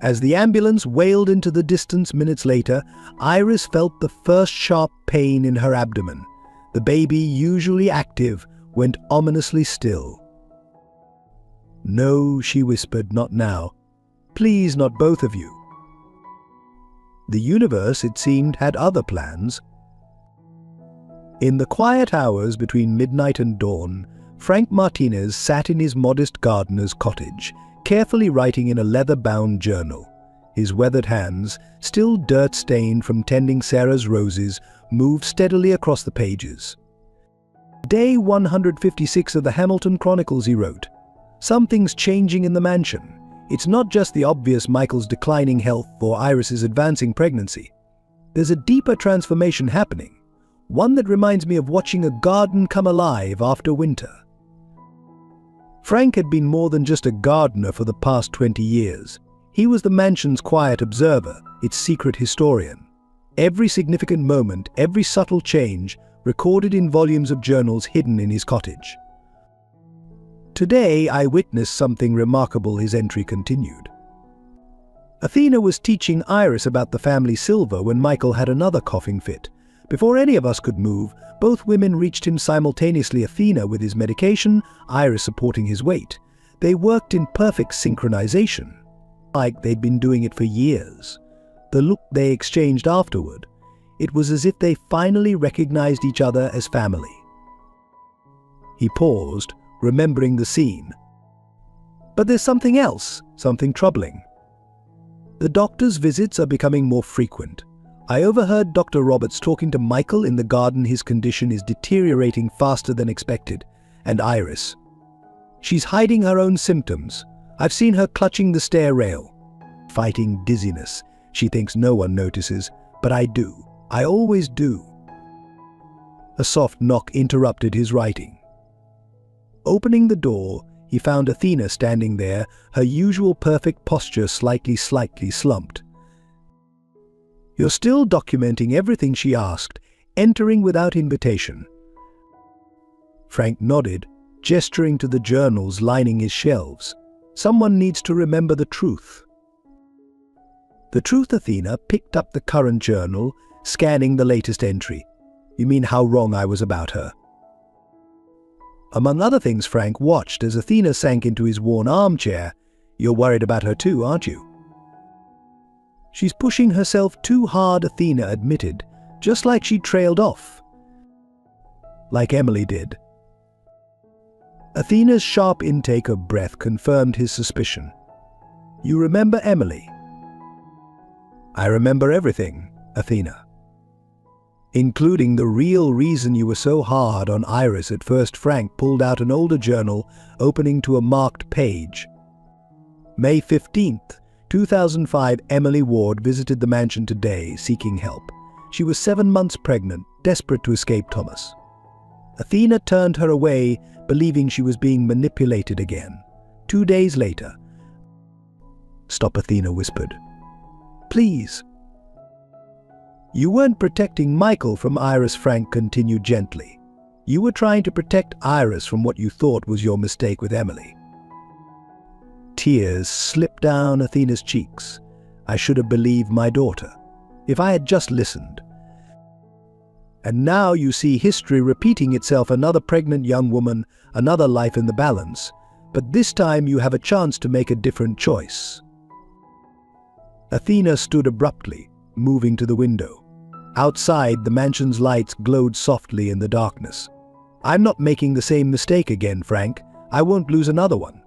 As the ambulance wailed into the distance minutes later, Iris felt the first sharp pain in her abdomen. The baby, usually active, went ominously still. "No," she whispered, "not now. Please, not both of you." The universe, it seemed, had other plans. In the quiet hours between midnight and dawn, Frank Martinez sat in his modest gardener's cottage, carefully writing in a leather-bound journal. His weathered hands, still dirt-stained from tending Sarah's roses, moved steadily across the pages. Day 156 of the Hamilton Chronicles, he wrote. Something's changing in the mansion. It's not just the obvious Michael's declining health or Iris's advancing pregnancy. There's a deeper transformation happening, one that reminds me of watching a garden come alive after winter. Frank had been more than just a gardener for the past 20 years. He was the mansion's quiet observer, its secret historian. Every significant moment, every subtle change, recorded in volumes of journals hidden in his cottage. Today, I witnessed something remarkable, his entry continued. Athena was teaching Iris about the family silver when Michael had another coughing fit. Before any of us could move, both women reached him simultaneously, Athena with his medication, Iris supporting his weight. They worked in perfect synchronization, like they'd been doing it for years. The look they exchanged afterward, it was as if they finally recognized each other as family. He paused, remembering the scene. But there's something else, something troubling. The doctor's visits are becoming more frequent. I overheard Dr. Roberts talking to Michael in the garden. His condition is deteriorating faster than expected. And Iris. She's hiding her own symptoms. I've seen her clutching the stair rail, fighting dizziness. She thinks no one notices, but I do. I always do. A soft knock interrupted his writing. Opening the door, he found Athena standing there, her usual perfect posture slightly slumped. You're still documenting everything, she asked, entering without invitation. Frank nodded, gesturing to the journals lining his shelves. Someone needs to remember the truth. The truth, Athena picked up the current journal, scanning the latest entry. You mean how wrong I was about her? Among other things, Frank watched as Athena sank into his worn armchair. You're worried about her too, aren't you? She's pushing herself too hard, Athena admitted, just like she trailed off. Like Emily did. Athena's sharp intake of breath confirmed his suspicion. You remember Emily? I remember everything, Athena. Including the real reason you were so hard on Iris at first. Frank pulled out an older journal, opening to a marked page. May 15th, 2005, Emily Ward visited the mansion today, seeking help. She was 7 months pregnant, desperate to escape Thomas. Athena turned her away, believing she was being manipulated again. 2 days later. Stop, Athena whispered. Please. You weren't protecting Michael from Iris, Frank continued gently. You were trying to protect Iris from what you thought was your mistake with Emily. Tears slipped down Athena's cheeks. I should have believed my daughter, if I had just listened. And now you see history repeating itself, another pregnant young woman, another life in the balance. But this time you have a chance to make a different choice. Athena stood abruptly, moving to the window. Outside, the mansion's lights glowed softly in the darkness. I'm not making the same mistake again, Frank. I won't lose another one.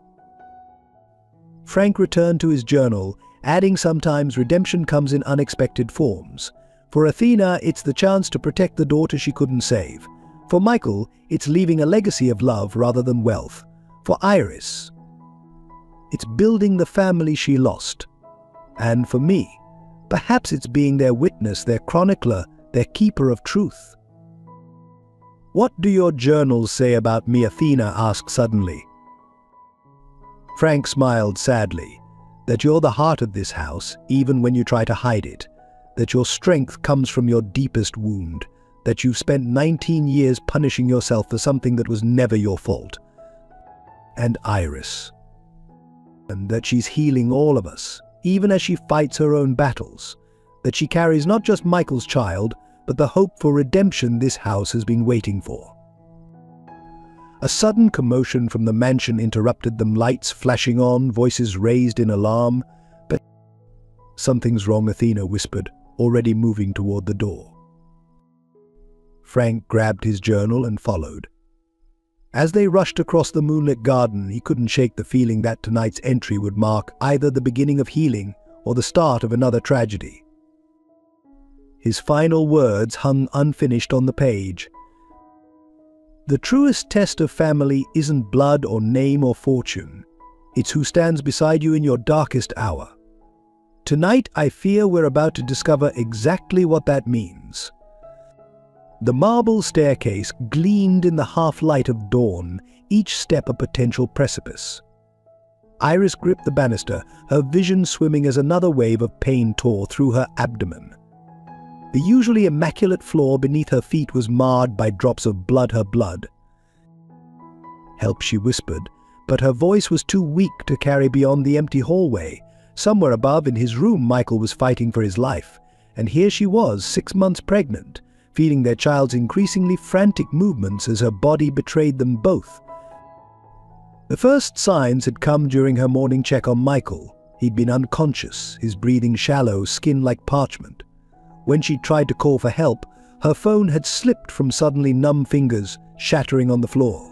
Frank returned to his journal, adding sometimes redemption comes in unexpected forms. For Athena, it's the chance to protect the daughter she couldn't save. For Michael, it's leaving a legacy of love rather than wealth. For Iris, it's building the family she lost. And for me, perhaps it's being their witness, their chronicler, their keeper of truth. What do your journals say about me? Athena asked suddenly. Frank smiled sadly. That you're the heart of this house, even when you try to hide it. That your strength comes from your deepest wound. That you've spent 19 years punishing yourself for something that was never your fault. And Iris. And that she's healing all of us, even as she fights her own battles. That she carries not just Michael's child, but the hope for redemption this house has been waiting for. A sudden commotion from the mansion interrupted them, lights flashing on, voices raised in alarm. But something's wrong, Athena whispered. already moving toward the door. Frank grabbed his journal and followed. As they rushed across the moonlit garden, he couldn't shake the feeling that tonight's entry would mark either the beginning of healing or the start of another tragedy. His final words hung unfinished on the page. The truest test of family isn't blood or name or fortune. It's who stands beside you in your darkest hour. Tonight, I fear we're about to discover exactly what that means. The marble staircase gleamed in the half-light of dawn, each step a potential precipice. Iris gripped the banister, her vision swimming as another wave of pain tore through her abdomen. The usually immaculate floor beneath her feet was marred by drops of blood. "Help," she whispered, but her voice was too weak to carry beyond the empty hallway. Somewhere above in his room, Michael was fighting for his life, and here she was, 6 months pregnant, feeling their child's increasingly frantic movements as her body betrayed them both. The first signs had come during her morning check on Michael. He'd been unconscious, his breathing shallow, skin like parchment. When she tried to call for help, her phone had slipped from suddenly numb fingers, shattering on the floor.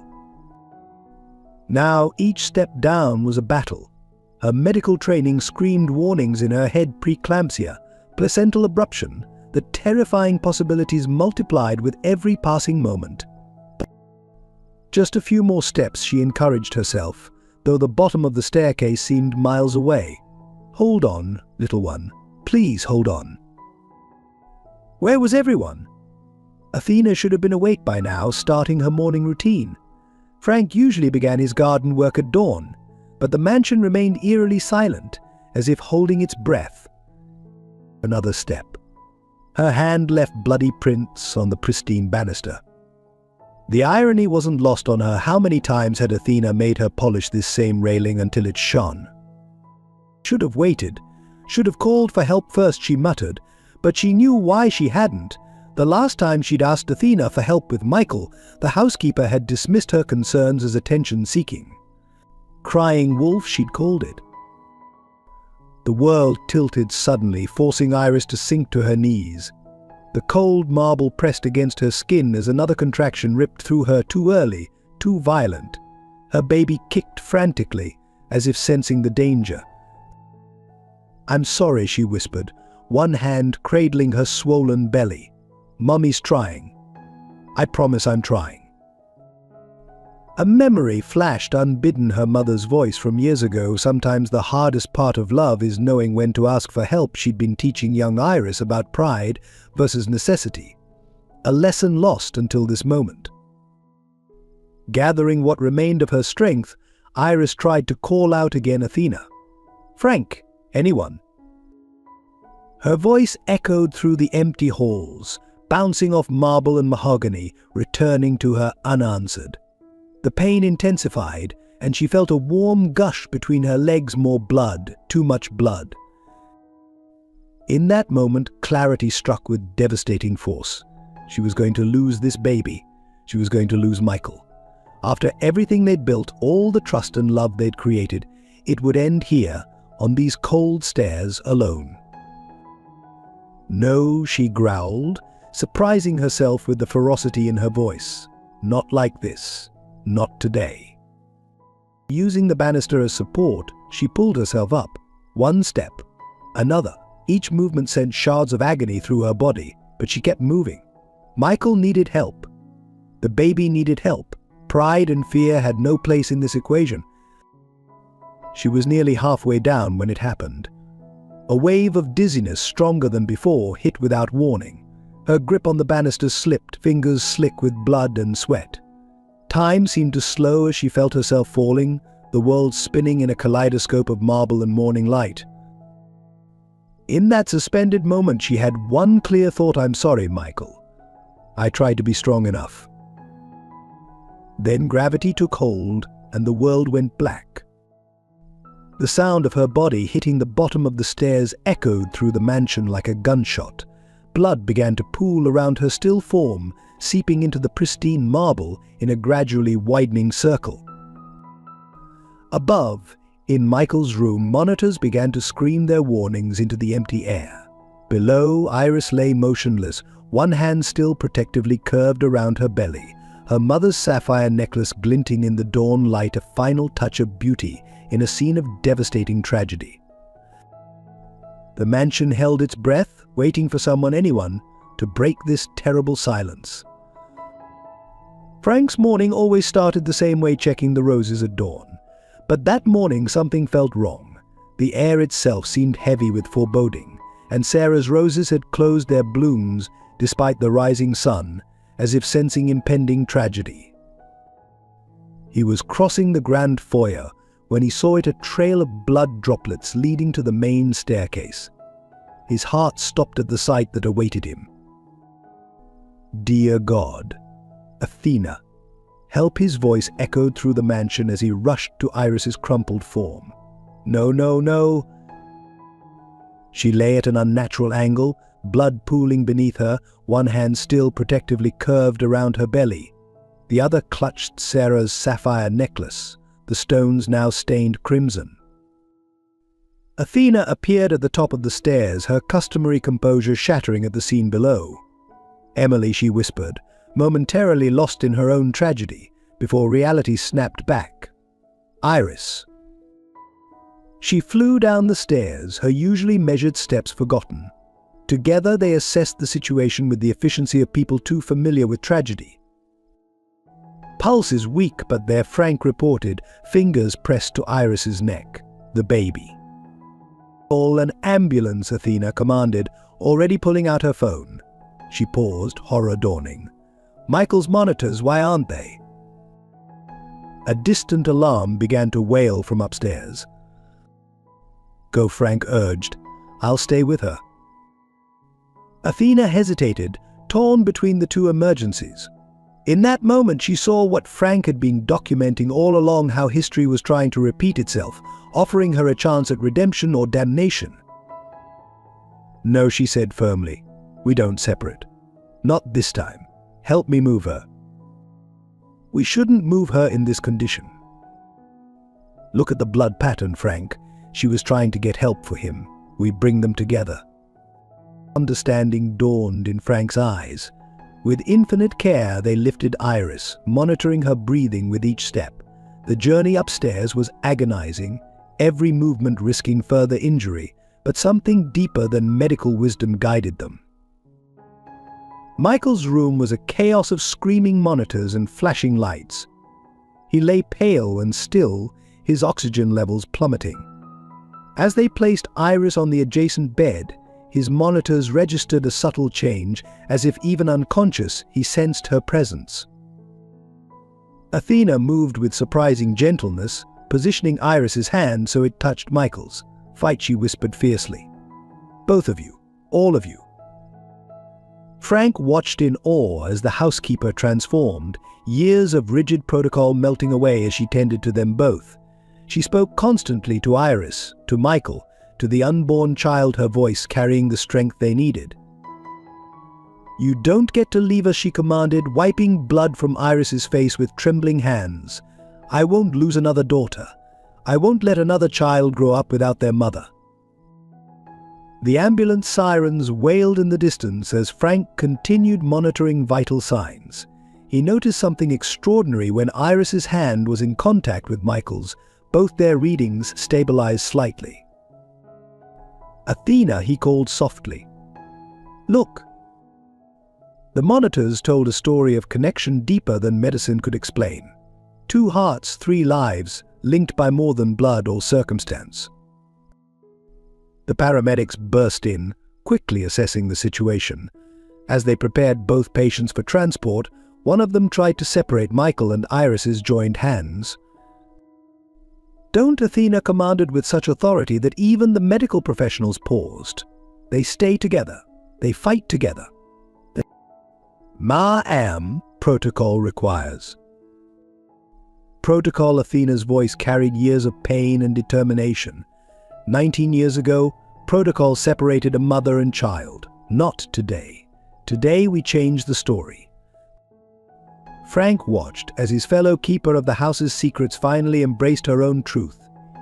Now each step down was a battle. Her medical training screamed warnings in her head: preeclampsia, placental abruption, the terrifying possibilities multiplied with every passing moment. Just a few more steps, she encouraged herself, though the bottom of the staircase seemed miles away. "Hold on, little one. Please hold on." Where was everyone? Athena should have been awake by now, starting her morning routine. Frank usually began his garden work at dawn, but the mansion remained eerily silent, as if holding its breath. Another step. Her hand left bloody prints on the pristine banister. The irony wasn't lost on her. How many times had Athena made her polish this same railing until it shone? Should have waited. Should have called for help first, she muttered, but she knew why she hadn't. The last time she'd asked Athena for help with Michael, the housekeeper had dismissed her concerns as attention-seeking. Crying wolf, she'd called it. The world tilted suddenly, forcing Iris to sink to her knees. The cold marble pressed against her skin as another contraction ripped through her, too early, too violent. Her baby kicked frantically, as if sensing the danger. "I'm sorry," she whispered, one hand cradling her swollen belly. "Mummy's trying. I promise I'm trying." A memory flashed unbidden, her mother's voice from years ago. Sometimes the hardest part of love is knowing when to ask for help. She'd been teaching young Iris about pride versus necessity. A lesson lost until this moment. Gathering what remained of her strength, Iris tried to call out again, "Athena. Frank, anyone." Her voice echoed through the empty halls, bouncing off marble and mahogany, returning to her unanswered. The pain intensified, and she felt a warm gush between her legs. More blood, too much blood. In that moment, clarity struck with devastating force. She was going to lose this baby. She was going to lose Michael. After everything they'd built, all the trust and love they'd created, it would end here, on these cold stairs, alone. "No," she growled, surprising herself with the ferocity in her voice. "Not like this. Not today." Using the banister as support, she pulled herself up. One step, another. Each movement sent shards of agony through her body, but she kept moving. Michael needed help. The baby needed help. Pride and fear had no place in this equation. She was nearly halfway down when it happened. A wave of dizziness, stronger than before, hit without warning. Her grip on the banister slipped, fingers slick with blood and sweat. Time seemed to slow as she felt herself falling, the world spinning in a kaleidoscope of marble and morning light. In that suspended moment, she had one clear thought: "I'm sorry, Michael. I tried to be strong enough." Then gravity took hold, and the world went black. The sound of her body hitting the bottom of the stairs echoed through the mansion like a gunshot. Blood began to pool around her still form, seeping into the pristine marble in a gradually widening circle. Above, in Michael's room, monitors began to scream their warnings into the empty air. Below, Iris lay motionless, one hand still protectively curved around her belly, her mother's sapphire necklace glinting in the dawn light, a final touch of beauty in a scene of devastating tragedy. The mansion held its breath, waiting for anyone, to break this terrible silence. Frank's morning always started the same way, checking the roses at dawn. But that morning something felt wrong. The air itself seemed heavy with foreboding, and Sarah's roses had closed their blooms despite the rising sun, as if sensing impending tragedy. He was crossing the grand foyer when he saw a trail of blood droplets leading to the main staircase. His heart stopped at the sight that awaited him. "Dear God, Athena," help, his voice echoed through the mansion as he rushed to Iris's crumpled form. "No, no, no." She lay at an unnatural angle, blood pooling beneath her, one hand still protectively curved around her belly. The other clutched Sarah's sapphire necklace, the stones now stained crimson. Athena appeared at the top of the stairs, her customary composure shattering at the scene below. "Emily," she whispered, momentarily lost in her own tragedy, before reality snapped back. "Iris." She flew down the stairs, her usually measured steps forgotten. Together they assessed the situation with the efficiency of people too familiar with tragedy. "Pulse is weak, but there," Frank reported, fingers pressed to Iris's neck. "The baby." "Call an ambulance," Athena commanded, already pulling out her phone. She paused, horror dawning. "Michael's monitors, why aren't they?" A distant alarm began to wail from upstairs. "Go," Frank urged. "I'll stay with her." Athena hesitated, torn between the two emergencies. In that moment she saw what Frank had been documenting all along, how history was trying to repeat itself, offering her a chance at redemption or damnation. "No," she said firmly. "We don't separate. Not this time. Help me move her." "We shouldn't move her in this condition." "Look at the blood pattern, Frank." She was trying to get help for him. "We bring them together." Understanding dawned in Frank's eyes. With infinite care they lifted Iris, monitoring her breathing with each step. The journey upstairs was agonizing, every movement risking further injury, but something deeper than medical wisdom guided them. Michael's room was a chaos of screaming monitors and flashing lights. He lay pale and still, his oxygen levels plummeting. As they placed Iris on the adjacent bed, his monitors registered a subtle change, as if even unconscious, he sensed her presence. Athena moved with surprising gentleness, positioning Iris's hand so it touched Michael's. "Fight," she whispered fiercely. "Both of you. All of you." Frank watched in awe as the housekeeper transformed, years of rigid protocol melting away as she tended to them both. She spoke constantly to Iris, to Michael, to the unborn child, her voice carrying the strength they needed. "You don't get to leave us," she commanded, wiping blood from Iris's face with trembling hands. "I won't lose another daughter. I won't let another child grow up without their mother." The ambulance sirens wailed in the distance as Frank continued monitoring vital signs. He noticed something extraordinary when Iris's hand was in contact with Michael's. Both their readings stabilized slightly. "Athena," he called softly. "Look." The monitors told a story of connection deeper than medicine could explain. Two hearts, three lives, linked by more than blood or circumstance. The paramedics burst in, quickly assessing the situation. As they prepared both patients for transport, one of them tried to separate Michael and Iris's joined hands. "Don't," Athena commanded with such authority that even the medical professionals paused. "They stay together. They fight together. Ma'am, protocol requires." Protocol, Athena's voice carried years of pain and determination. 19 years ago, protocol separated a mother and child. Not today. Today we change the story. Frank watched as his fellow keeper of the house's secrets finally embraced her own truth.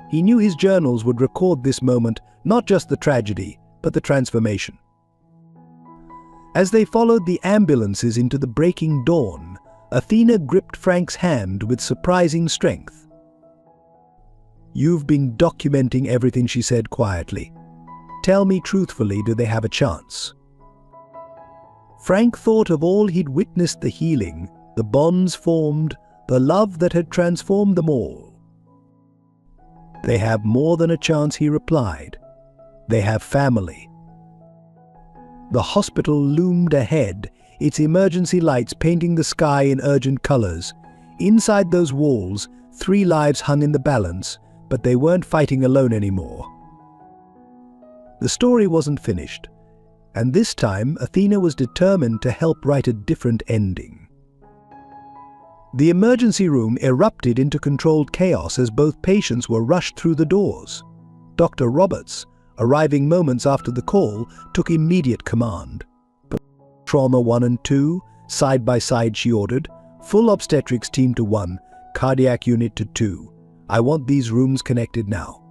He knew his journals would record this moment, not just the tragedy, but the transformation. As they followed the ambulances into the breaking dawn, Athena gripped Frank's hand with surprising strength. "You've been documenting everything," she said quietly. "Tell me truthfully, do they have a chance?" Frank thought of all he'd witnessed, the healing, the bonds formed, the love that had transformed them all. "They have more than a chance," he replied. "They have family." The hospital loomed ahead, its emergency lights painting the sky in urgent colors. Inside those walls, 3 lives hung in the balance, but they weren't fighting alone anymore. The story wasn't finished, and this time Athena was determined to help write a different ending. The emergency room erupted into controlled chaos as both patients were rushed through the doors. Dr. Roberts, arriving moments after the call, took immediate command. Trauma 1 and 2, side by side, she ordered. Full obstetrics team to 1, cardiac unit to 2. I want these rooms connected now.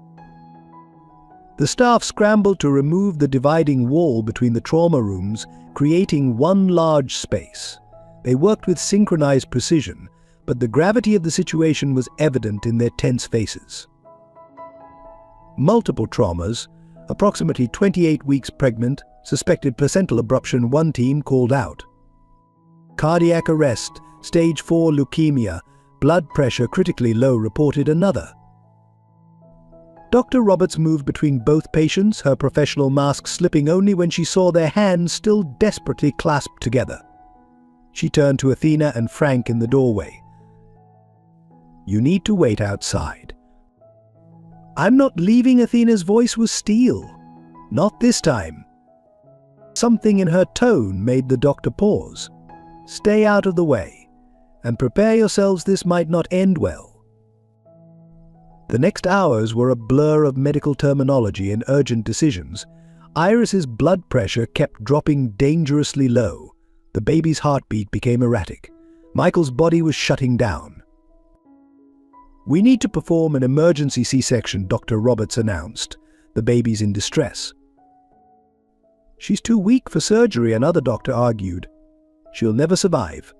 The staff scrambled to remove the dividing wall between the trauma rooms, creating one large space. They worked with synchronized precision, but the gravity of the situation was evident in their tense faces. Multiple traumas, approximately 28 weeks pregnant, suspected placental abruption, one team called out. Cardiac arrest, stage 4 leukemia, blood pressure critically low, reported another. Dr. Roberts moved between both patients, her professional mask slipping only when she saw their hands still desperately clasped together. She turned to Athena and Frank in the doorway. "You need to wait outside." "I'm not leaving." Athena's voice was steel. "Not this time." Something in her tone made the doctor pause. "Stay out of the way, and prepare yourselves, this might not end well." The next hours were a blur of medical terminology and urgent decisions. Iris's blood pressure kept dropping dangerously low. The baby's heartbeat became erratic. Michael's body was shutting down. "We need to perform an emergency C-section," Dr. Roberts announced. "The baby's in distress." "She's too weak for surgery," another doctor argued. "She'll never survive."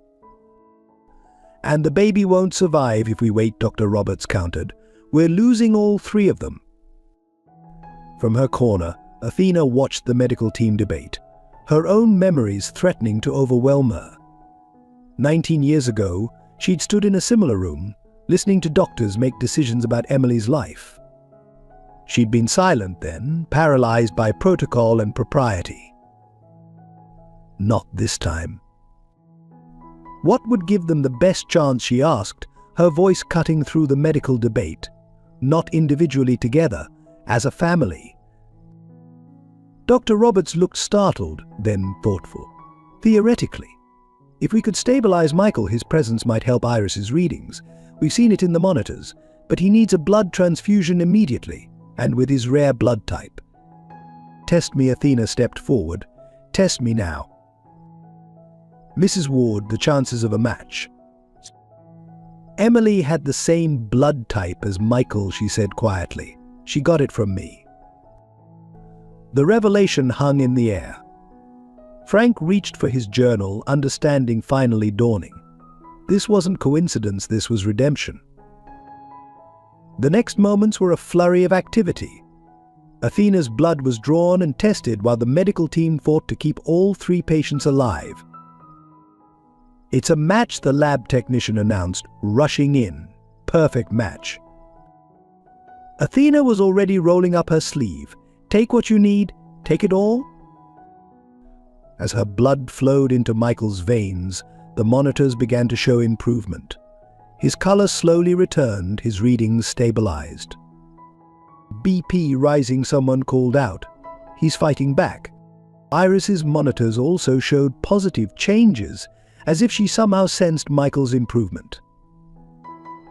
"And the baby won't survive if we wait," Dr. Roberts countered. "We're losing all 3 of them." From her corner, Athena watched the medical team debate, her own memories threatening to overwhelm her. 19 years ago, she'd stood in a similar room, listening to doctors make decisions about Emily's life. She'd been silent then, paralyzed by protocol and propriety. Not this time. What would give them the best chance, she asked, her voice cutting through the medical debate. Not individually together, as a family. Dr. Roberts looked startled, then thoughtful. "Theoretically. If we could stabilize Michael, his presence might help Iris's readings. We've seen it in the monitors, but he needs a blood transfusion immediately, and with his rare blood type." "Test me." Athena stepped forward. "Test me now." "Mrs. Ward, the chances of a match." "Emily had the same blood type as Michael," she said quietly. "She got it from me." The revelation hung in the air. Frank reached for his journal, understanding finally dawning. This wasn't coincidence, this was redemption. The next moments were a flurry of activity. Athena's blood was drawn and tested while the medical team fought to keep all 3 patients alive. "It's a match," the lab technician announced, rushing in. "Perfect match." Athena was already rolling up her sleeve. "Take what you need, take it all." As her blood flowed into Michael's veins, the monitors began to show improvement. His color slowly returned, his readings stabilized. "BP rising," someone called out. "He's fighting back." Iris's monitors also showed positive changes, as if she somehow sensed Michael's improvement.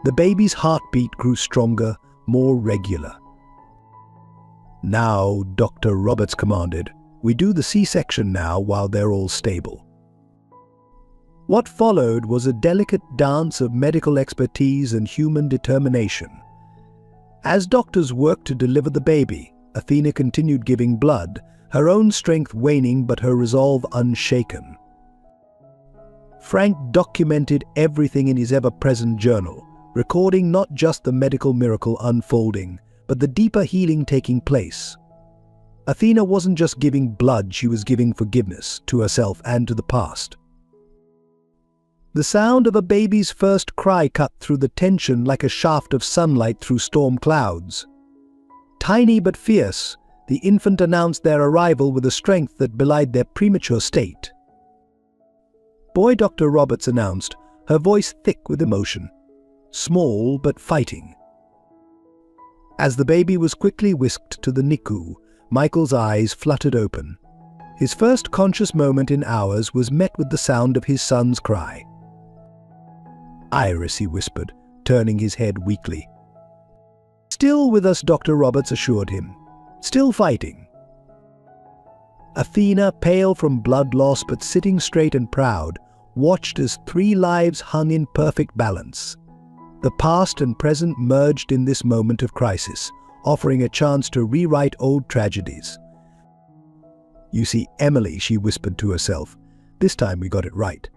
The baby's heartbeat grew stronger, more regular. "Now," Dr. Roberts commanded, "we do the C-section now while they're all stable." What followed was a delicate dance of medical expertise and human determination. As doctors worked to deliver the baby, Athena continued giving blood, her own strength waning but her resolve unshaken. Frank documented everything in his ever-present journal, recording not just the medical miracle unfolding, but the deeper healing taking place. Athena wasn't just giving blood, she was giving forgiveness to herself and to the past. The sound of a baby's first cry cut through the tension like a shaft of sunlight through storm clouds. Tiny but fierce, the infant announced their arrival with a strength that belied their premature state. Boy, Dr. Roberts announced, her voice thick with emotion. Small but fighting. As the baby was quickly whisked to the NICU, Michael's eyes fluttered open. His first conscious moment in hours was met with the sound of his son's cry. "Iris," he whispered, turning his head weakly. "Still with us," Dr. Roberts assured him. "Still fighting." Athena, pale from blood loss but sitting straight and proud, watched as 3 lives hung in perfect balance. The past and present merged in this moment of crisis, offering a chance to rewrite old tragedies. "You see, Emily," she whispered to herself, "this time we got it right."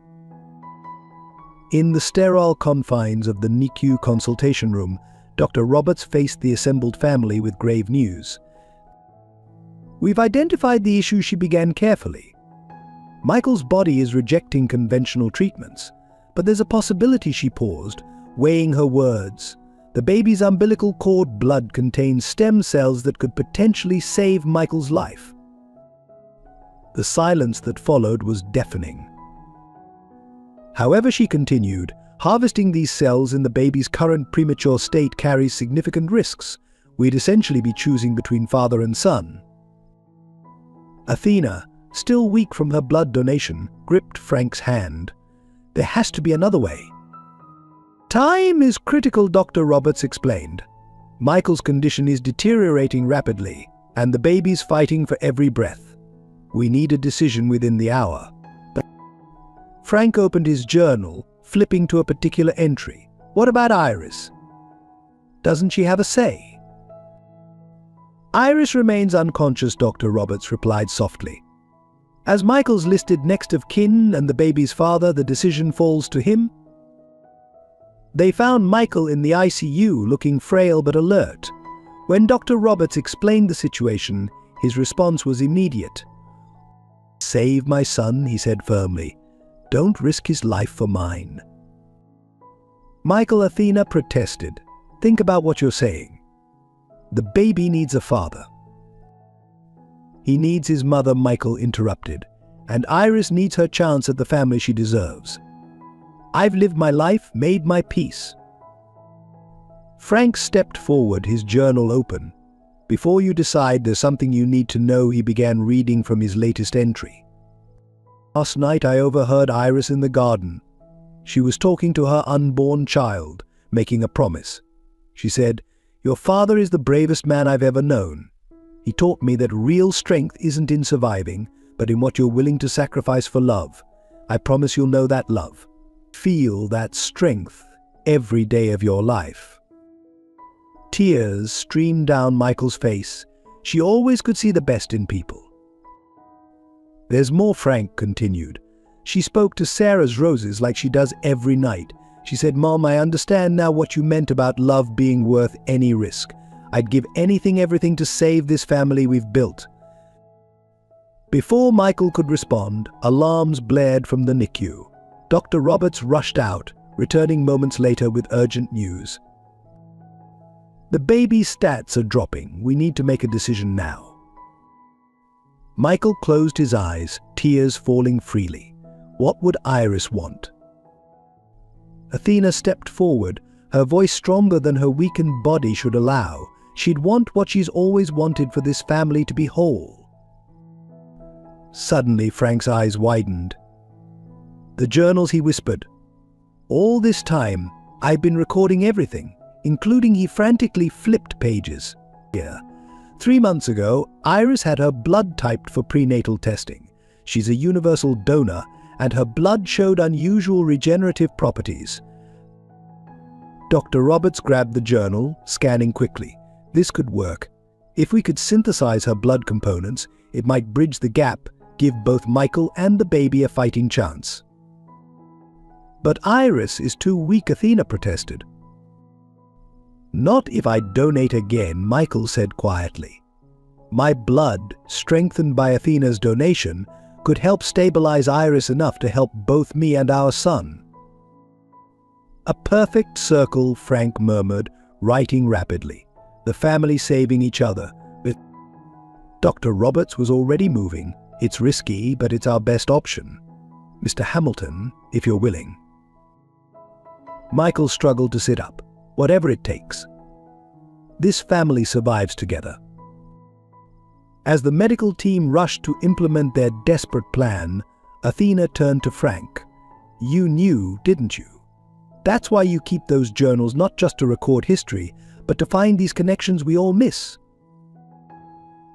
In the sterile confines of the NICU consultation room, Dr. Roberts faced the assembled family with grave news. "We've identified the issue," she began carefully. "Michael's body is rejecting conventional treatments, but there's a possibility," she paused, weighing her words. "The baby's umbilical cord blood contains stem cells that could potentially save Michael's life." The silence that followed was deafening. "However," she continued, "harvesting these cells in the baby's current premature state carries significant risks. We'd essentially be choosing between father and son." Athena, still weak from her blood donation, gripped Frank's hand. "There has to be another way." "Time is critical," Dr. Roberts explained. "Michael's condition is deteriorating rapidly, and the baby's fighting for every breath. We need a decision within the hour." Frank opened his journal, flipping to a particular entry. "What about Iris? Doesn't she have a say?" "Iris remains unconscious," Dr. Roberts replied softly. "As Michael's listed next of kin and the baby's father, the decision falls to him." They found Michael in the ICU, looking frail but alert. When Dr. Roberts explained the situation, his response was immediate. "Save my son," he said firmly. "Don't risk his life for mine." "Michael," Athena protested. "Think about what you're saying. The baby needs a father." "He needs his mother," Michael interrupted. "And Iris needs her chance at the family she deserves. I've lived my life, made my peace." Frank stepped forward, his journal open. "Before you decide, there's something you need to know," he began reading from his latest entry. "Last night I overheard Iris in the garden. She was talking to her unborn child, making a promise. She said, 'Your father is the bravest man I've ever known. He taught me that real strength isn't in surviving, but in what you're willing to sacrifice for love. I promise you'll know that love. Feel that strength every day of your life.'" Tears streamed down Michael's face. She always could see the best in people. "There's more," Frank continued. "She spoke to Sarah's roses like she does every night. She said, 'Mom, I understand now what you meant about love being worth any risk. I'd give anything, everything to save this family we've built.'" Before Michael could respond, alarms blared from the NICU. Dr. Roberts rushed out, returning moments later with urgent news. "The baby's stats are dropping. We need to make a decision now." Michael closed his eyes, tears falling freely. What would Iris want? Athena stepped forward, her voice stronger than her weakened body should allow. She'd want what she's always wanted for this family to be whole. Suddenly, Frank's eyes widened. "The journals," he whispered. "All this time, I've been recording everything, including." He frantically flipped pages. "Here. 3 months ago, Iris had her blood typed for prenatal testing. She's a universal donor, and her blood showed unusual regenerative properties." Dr. Roberts grabbed the journal, scanning quickly. "This could work. If we could synthesize her blood components, It might bridge the gap, give both Michael and the baby a fighting chance. But Iris is too weak, Athena protested. Not if I donate again, Michael said quietly. My blood, strengthened by Athena's donation, could help stabilize Iris enough to help both me and our son. A perfect circle, Frank murmured, writing rapidly, the family saving each other. With Dr. Roberts was already moving. It's risky, but it's our best option. Mr. Hamilton, if you're willing. Michael struggled to sit up. Whatever it takes. This family survives together. As the medical team rushed to implement their desperate plan, Athena turned to Frank. You knew, didn't you? That's why you keep those journals, not just to record history, but to find these connections we all miss.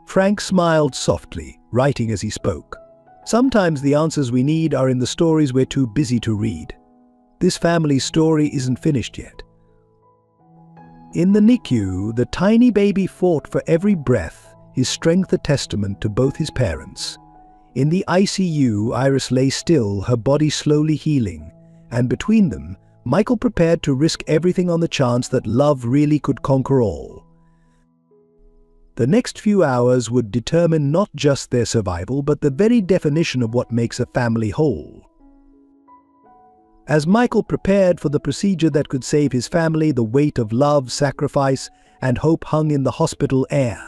Frank smiled softly, writing as he spoke. Sometimes the answers we need are in the stories we're too busy to read. This family's story isn't finished yet. In the NICU, the tiny baby fought for every breath, his strength a testament to both his parents. In the ICU, Iris lay still, her body slowly healing, and between them, Michael prepared to risk everything on the chance that love really could conquer all. The next few hours would determine not just their survival, but the very definition of what makes a family whole. As Michael prepared for the procedure that could save his family, the weight of love, sacrifice, and hope hung in the hospital air.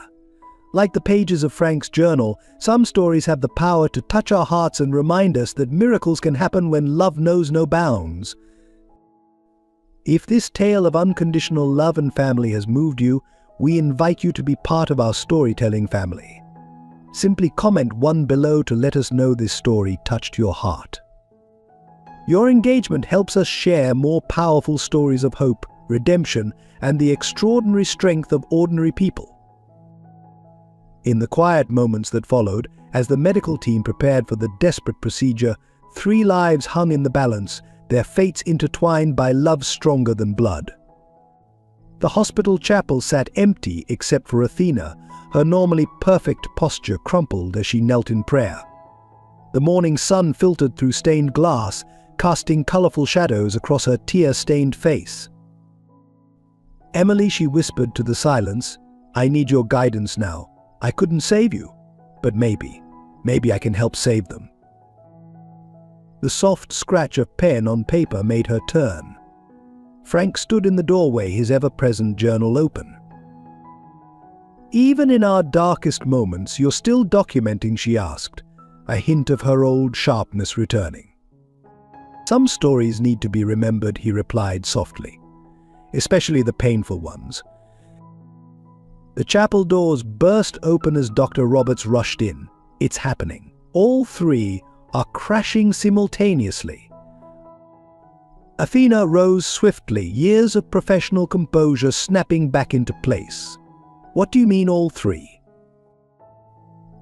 Like the pages of Frank's journal, some stories have the power to touch our hearts and remind us that miracles can happen when love knows no bounds. If this tale of unconditional love and family has moved you, we invite you to be part of our storytelling family. Simply comment one below to let us know this story touched your heart. Your engagement helps us share more powerful stories of hope, redemption, and the extraordinary strength of ordinary people. In the quiet moments that followed, as the medical team prepared for the desperate procedure, 3 lives hung in the balance, their fates intertwined by love stronger than blood. The hospital chapel sat empty except for Athena, her normally perfect posture crumpled as she knelt in prayer. The morning sun filtered through stained glass, casting colorful shadows across her tear-stained face. Emily, she whispered to the silence, I need your guidance now. I couldn't save you, but maybe I can help save them. The soft scratch of pen on paper made her turn. Frank stood in the doorway, his ever-present journal open. Even in our darkest moments, you're still documenting, she asked, a hint of her old sharpness returning. Some stories need to be remembered, he replied softly, especially the painful ones. The chapel doors burst open as Dr. Roberts rushed in. It's happening. All 3 are crashing simultaneously. Athena rose swiftly, years of professional composure snapping back into place. What do you mean all 3?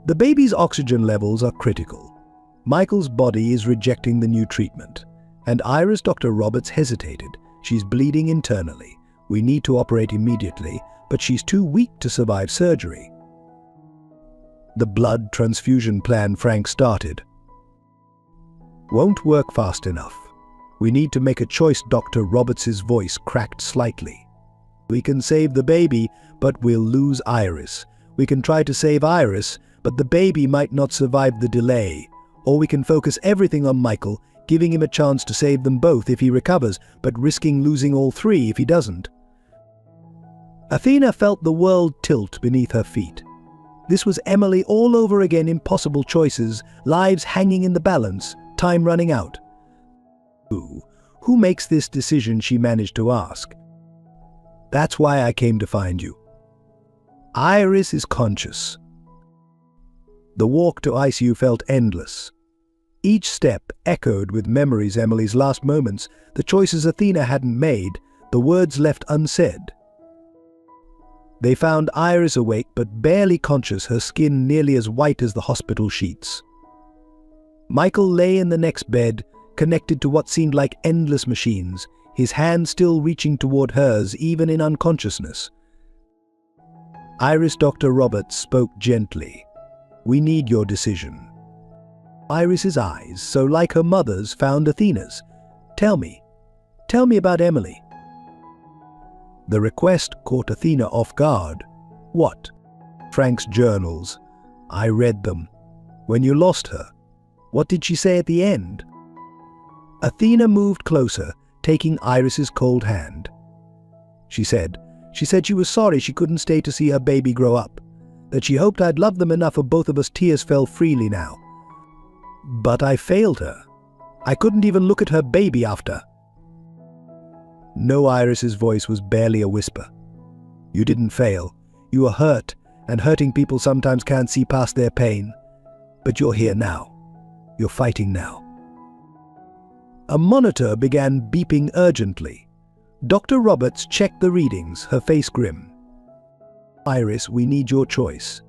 The baby's oxygen levels are critical. Michael's body is rejecting the new treatment. And Iris, Dr. Roberts hesitated. She's bleeding internally. We need to operate immediately, but she's too weak to survive surgery. The blood transfusion plan Frank started won't work fast enough. We need to make a choice. Dr. Roberts' voice cracked slightly. We can save the baby, but we'll lose Iris. We can try to save Iris, but the baby might not survive the delay. Or we can focus everything on Michael, giving him a chance to save them both if he recovers, but risking losing all 3 if he doesn't. Athena felt the world tilt beneath her feet. This was Emily all over again, impossible choices, lives hanging in the balance, time running out. Who makes this decision, she managed to ask. That's why I came to find you. Iris is conscious. The walk to ICU felt endless. Each step echoed with memories, Emily's last moments, the choices Athena hadn't made, the words left unsaid. They found Iris awake but barely conscious, her skin nearly as white as the hospital sheets. Michael lay in the next bed, connected to what seemed like endless machines, his hand still reaching toward hers even in unconsciousness. Iris, Dr. Roberts spoke gently. We need your decision. Iris's eyes, so like her mother's, found Athena's. Tell me about Emily. The request caught Athena off guard. What? Frank's journals. I read them. When you lost her, what did she say at the end? Athena moved closer, taking Iris's cold hand. She said she was sorry she couldn't stay to see her baby grow up, that she hoped I'd love them enough for both of us. Tears fell freely now. But I failed her. I couldn't even look at her baby after. No, Iris's voice was barely a whisper. You didn't fail. You were hurt, and hurting people sometimes can't see past their pain. But you're here now. You're fighting now. A monitor began beeping urgently. Dr. Roberts checked the readings, her face grim. Iris, we need your choice.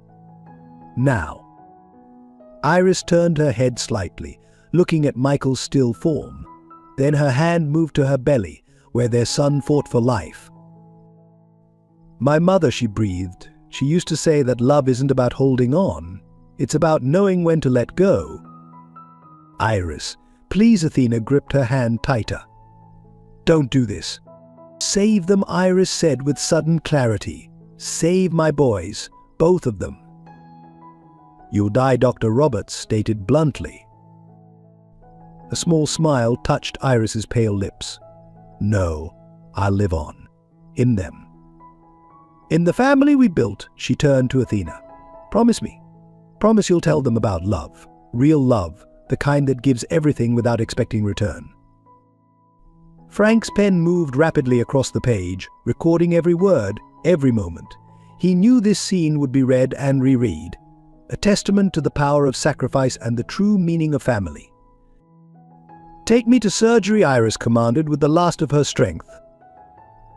Now. Iris turned her head slightly, looking at Michael's still form. Then her hand moved to her belly, where their son fought for life. My mother, she breathed. She used to say that love isn't about holding on. It's about knowing when to let go. Iris, please. Athena gripped her hand tighter. Don't do this. Save them, Iris said with sudden clarity. Save my boys, both of them. You'll die, Dr. Roberts stated bluntly. A small smile touched Iris's pale lips. No, I'll live on. In them. In the family we built, she turned to Athena. Promise me. Promise you'll tell them about love. Real love, the kind that gives everything without expecting return. Frank's pen moved rapidly across the page, recording every word, every moment. He knew this scene would be read and reread, a testament to the power of sacrifice and the true meaning of family. Take me to surgery, Iris commanded with the last of her strength.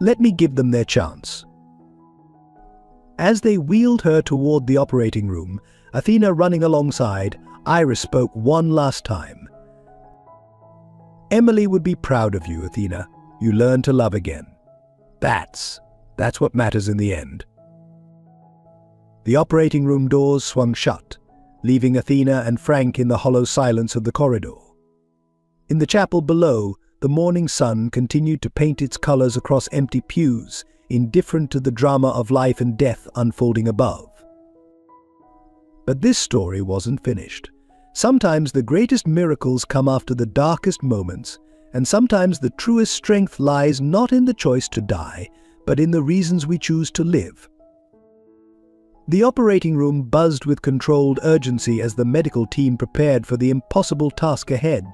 Let me give them their chance. As they wheeled her toward the operating room, Athena running alongside, Iris spoke one last time. Emily would be proud of you, Athena. You learned to love again. That's what matters in the end. The operating room doors swung shut, leaving Athena and Frank in the hollow silence of the corridor. In the chapel below, the morning sun continued to paint its colors across empty pews, indifferent to the drama of life and death unfolding above. But this story wasn't finished. Sometimes the greatest miracles come after the darkest moments, and sometimes the truest strength lies not in the choice to die, but in the reasons we choose to live. The operating room buzzed with controlled urgency as the medical team prepared for the impossible task ahead.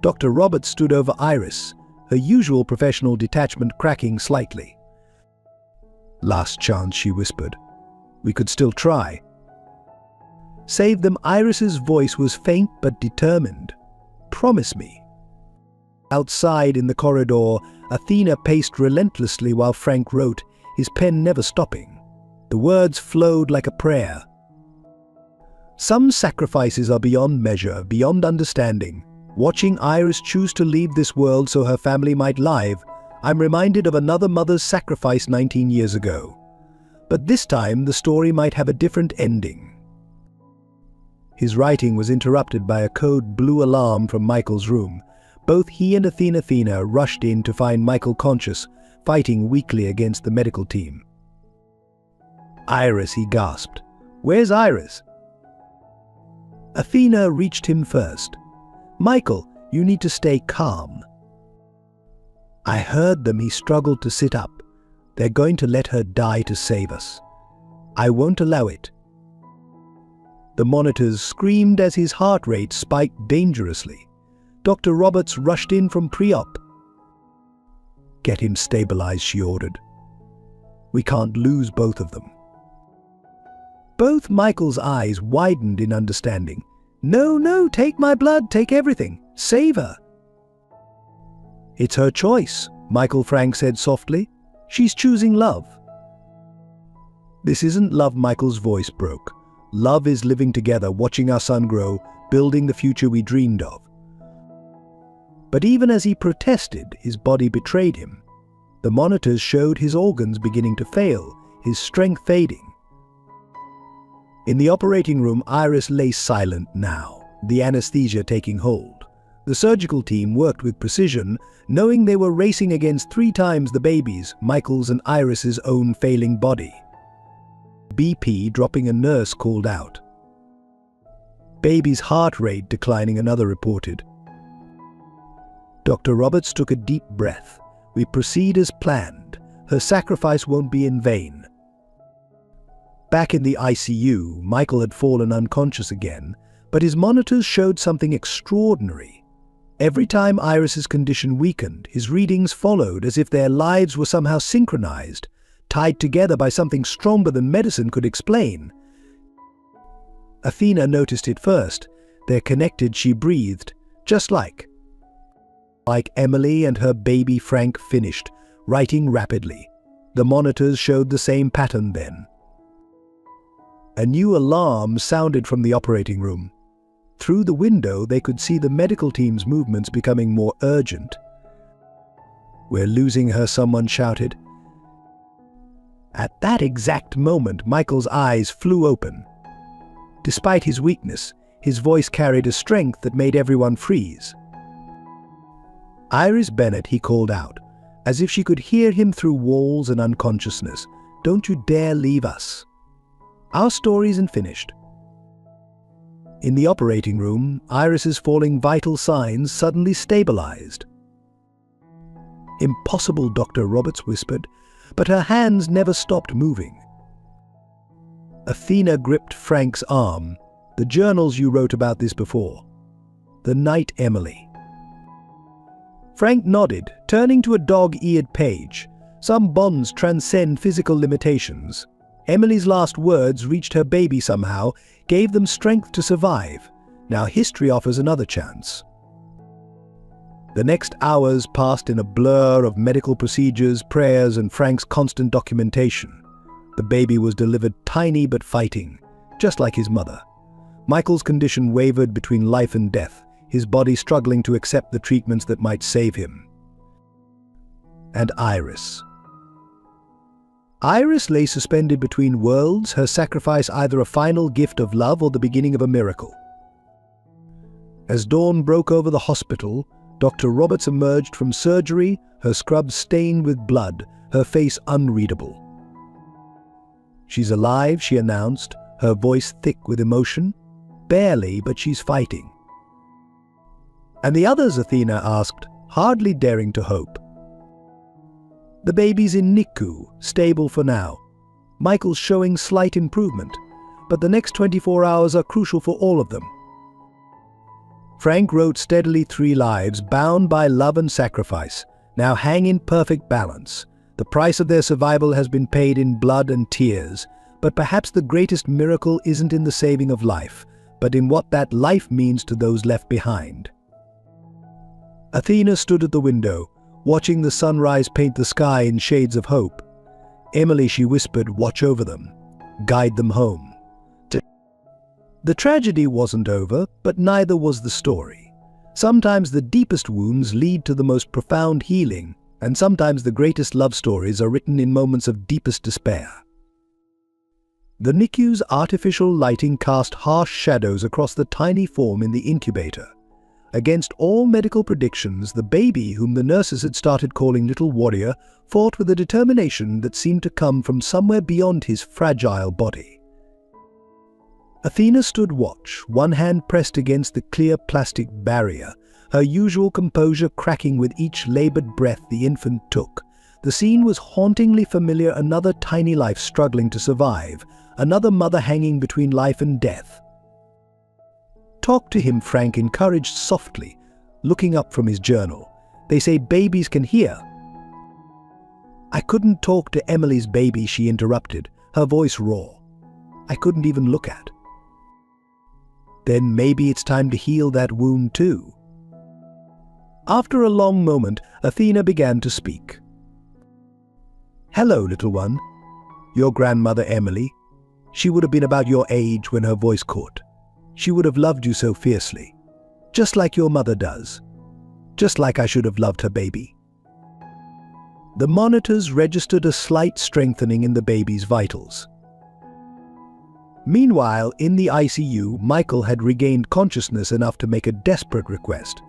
Dr. Roberts stood over Iris, her usual professional detachment cracking slightly. Last chance, she whispered. We could still try. Save them, Iris's voice was faint but determined. Promise me. Outside in the corridor, Athena paced relentlessly while Frank wrote, his pen never stopping. The words flowed like a prayer. Some sacrifices are beyond measure, beyond understanding. Watching Iris choose to leave this world so her family might live, I'm reminded of another mother's sacrifice 19 years ago. But this time the story might have a different ending. His writing was interrupted by a code blue alarm from Michael's room. Both he and Athena rushed in to find Michael conscious, fighting weakly against the medical team. Iris, he gasped. Where's Iris? Athena reached him first. Michael, you need to stay calm. I heard them, he struggled to sit up. They're going to let her die to save us. I won't allow it. The monitors screamed as his heart rate spiked dangerously. Dr. Roberts rushed in from pre-op. Get him stabilized, she ordered. We can't lose both of them. Both Michael's eyes widened in understanding. No, take my blood, take everything. Save her. It's her choice, Michael Frank said softly. She's choosing love. This isn't love, Michael's voice broke. Love is living together, watching our son grow, building the future we dreamed of. But even as he protested, his body betrayed him. The monitors showed his organs beginning to fail, his strength fading. In the operating room, Iris lay silent now, the anesthesia taking hold. The surgical team worked with precision, knowing they were racing against 3 times the baby's, Michael's and Iris's own failing body. BP dropping, a nurse called out. Baby's heart rate declining, another reported. Dr. Roberts took a deep breath. We proceed as planned. Her sacrifice won't be in vain. Back in the ICU, Michael had fallen unconscious again, but his monitors showed something extraordinary. Every time Iris's condition weakened, his readings followed as if their lives were somehow synchronized, tied together by something stronger than medicine could explain. Athena noticed it first. They're connected, she breathed, just like Emily and her baby Frank finished, writing rapidly. The monitors showed the same pattern then. A new alarm sounded from the operating room. Through the window, they could see the medical team's movements becoming more urgent. "We're losing her," someone shouted. At that exact moment, Michael's eyes flew open. Despite his weakness, his voice carried a strength that made everyone freeze. "Iris Bennett," he called out, as if she could hear him through walls and unconsciousness. "Don't you dare leave us. Our story isn't finished." In the operating room, Iris's falling vital signs suddenly stabilized. "Impossible," Dr. Roberts whispered, but her hands never stopped moving. Athena gripped Frank's arm. "The journals, you wrote about this before. The night Emily." Frank nodded, turning to a dog-eared page. "Some bonds transcend physical limitations. Emily's last words reached her baby somehow, gave them strength to survive. Now history offers another chance." The next hours passed in a blur of medical procedures, prayers, and Frank's constant documentation. The baby was delivered tiny but fighting, just like his mother. Michael's condition wavered between life and death, his body struggling to accept the treatments that might save him. And Iris. Iris lay suspended between worlds, her sacrifice either a final gift of love or the beginning of a miracle. As dawn broke over the hospital, Dr. Roberts emerged from surgery, her scrubs stained with blood, her face unreadable. "She's alive," she announced, her voice thick with emotion. "Barely, but she's fighting." "And the others?" Athena asked, hardly daring to hope. "The baby's in NICU, stable for now. Michael's showing slight improvement, but the next 24 hours are crucial for all of them." Frank wrote steadily, 3 lives, bound by love and sacrifice, now hang in perfect balance. The price of their survival has been paid in blood and tears, but perhaps the greatest miracle isn't in the saving of life, but in what that life means to those left behind. Athena stood at the window, watching the sunrise paint the sky in shades of hope. "Emily," she whispered, "watch over them. Guide them home." The tragedy wasn't over, but neither was the story. Sometimes the deepest wounds lead to the most profound healing, and sometimes the greatest love stories are written in moments of deepest despair. The NICU's artificial lighting cast harsh shadows across the tiny form in the incubator. Against all medical predictions, the baby, whom the nurses had started calling Little Warrior, fought with a determination that seemed to come from somewhere beyond his fragile body. Athena stood watch, one hand pressed against the clear plastic barrier, her usual composure cracking with each labored breath the infant took. The scene was hauntingly familiar, another tiny life struggling to survive, another mother hanging between life and death. "Talk to him," Frank encouraged softly, looking up from his journal. "They say babies can hear." "I couldn't talk to Emily's baby," she interrupted, her voice raw. "I couldn't even look at." "Then maybe it's time to heal that wound too." After a long moment, Athena began to speak. "Hello, little one. Your grandmother Emily. She would have been about your age when her voice caught. She would have loved you so fiercely. Just like your mother does. Just like I should have loved her baby." The monitors registered a slight strengthening in the baby's vitals. Meanwhile, in the ICU, Michael had regained consciousness enough to make a desperate request.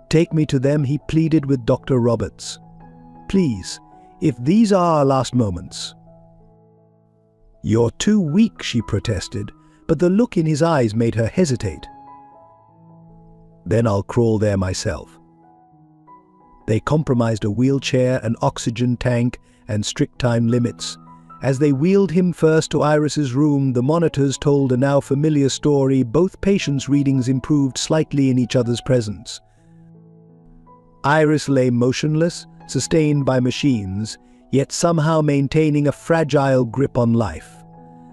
"Take me to them," he pleaded with Dr. Roberts. "Please, if these are our last moments." "You're too weak," she protested, but the look in his eyes made her hesitate. "Then I'll crawl there myself." They compromised a wheelchair, an oxygen tank, and strict time limits. As they wheeled him first to Iris's room, the monitors told a now familiar story. Both patients' readings improved slightly in each other's presence. Iris lay motionless, sustained by machines, yet somehow maintaining a fragile grip on life.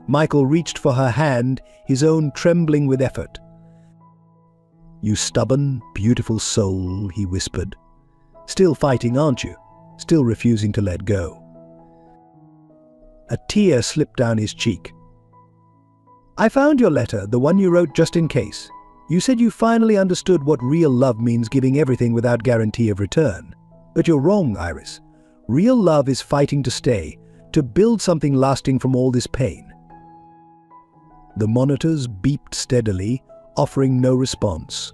Michael reached for her hand, his own trembling with effort. "You stubborn, beautiful soul," he whispered. "Still fighting, aren't you? Still refusing to let go?" A tear slipped down his cheek. "I found your letter, the one you wrote just in case. You said you finally understood what real love means, giving everything without guarantee of return. But you're wrong, Iris. Real love is fighting to stay, to build something lasting from all this pain." The monitors beeped steadily, offering no response.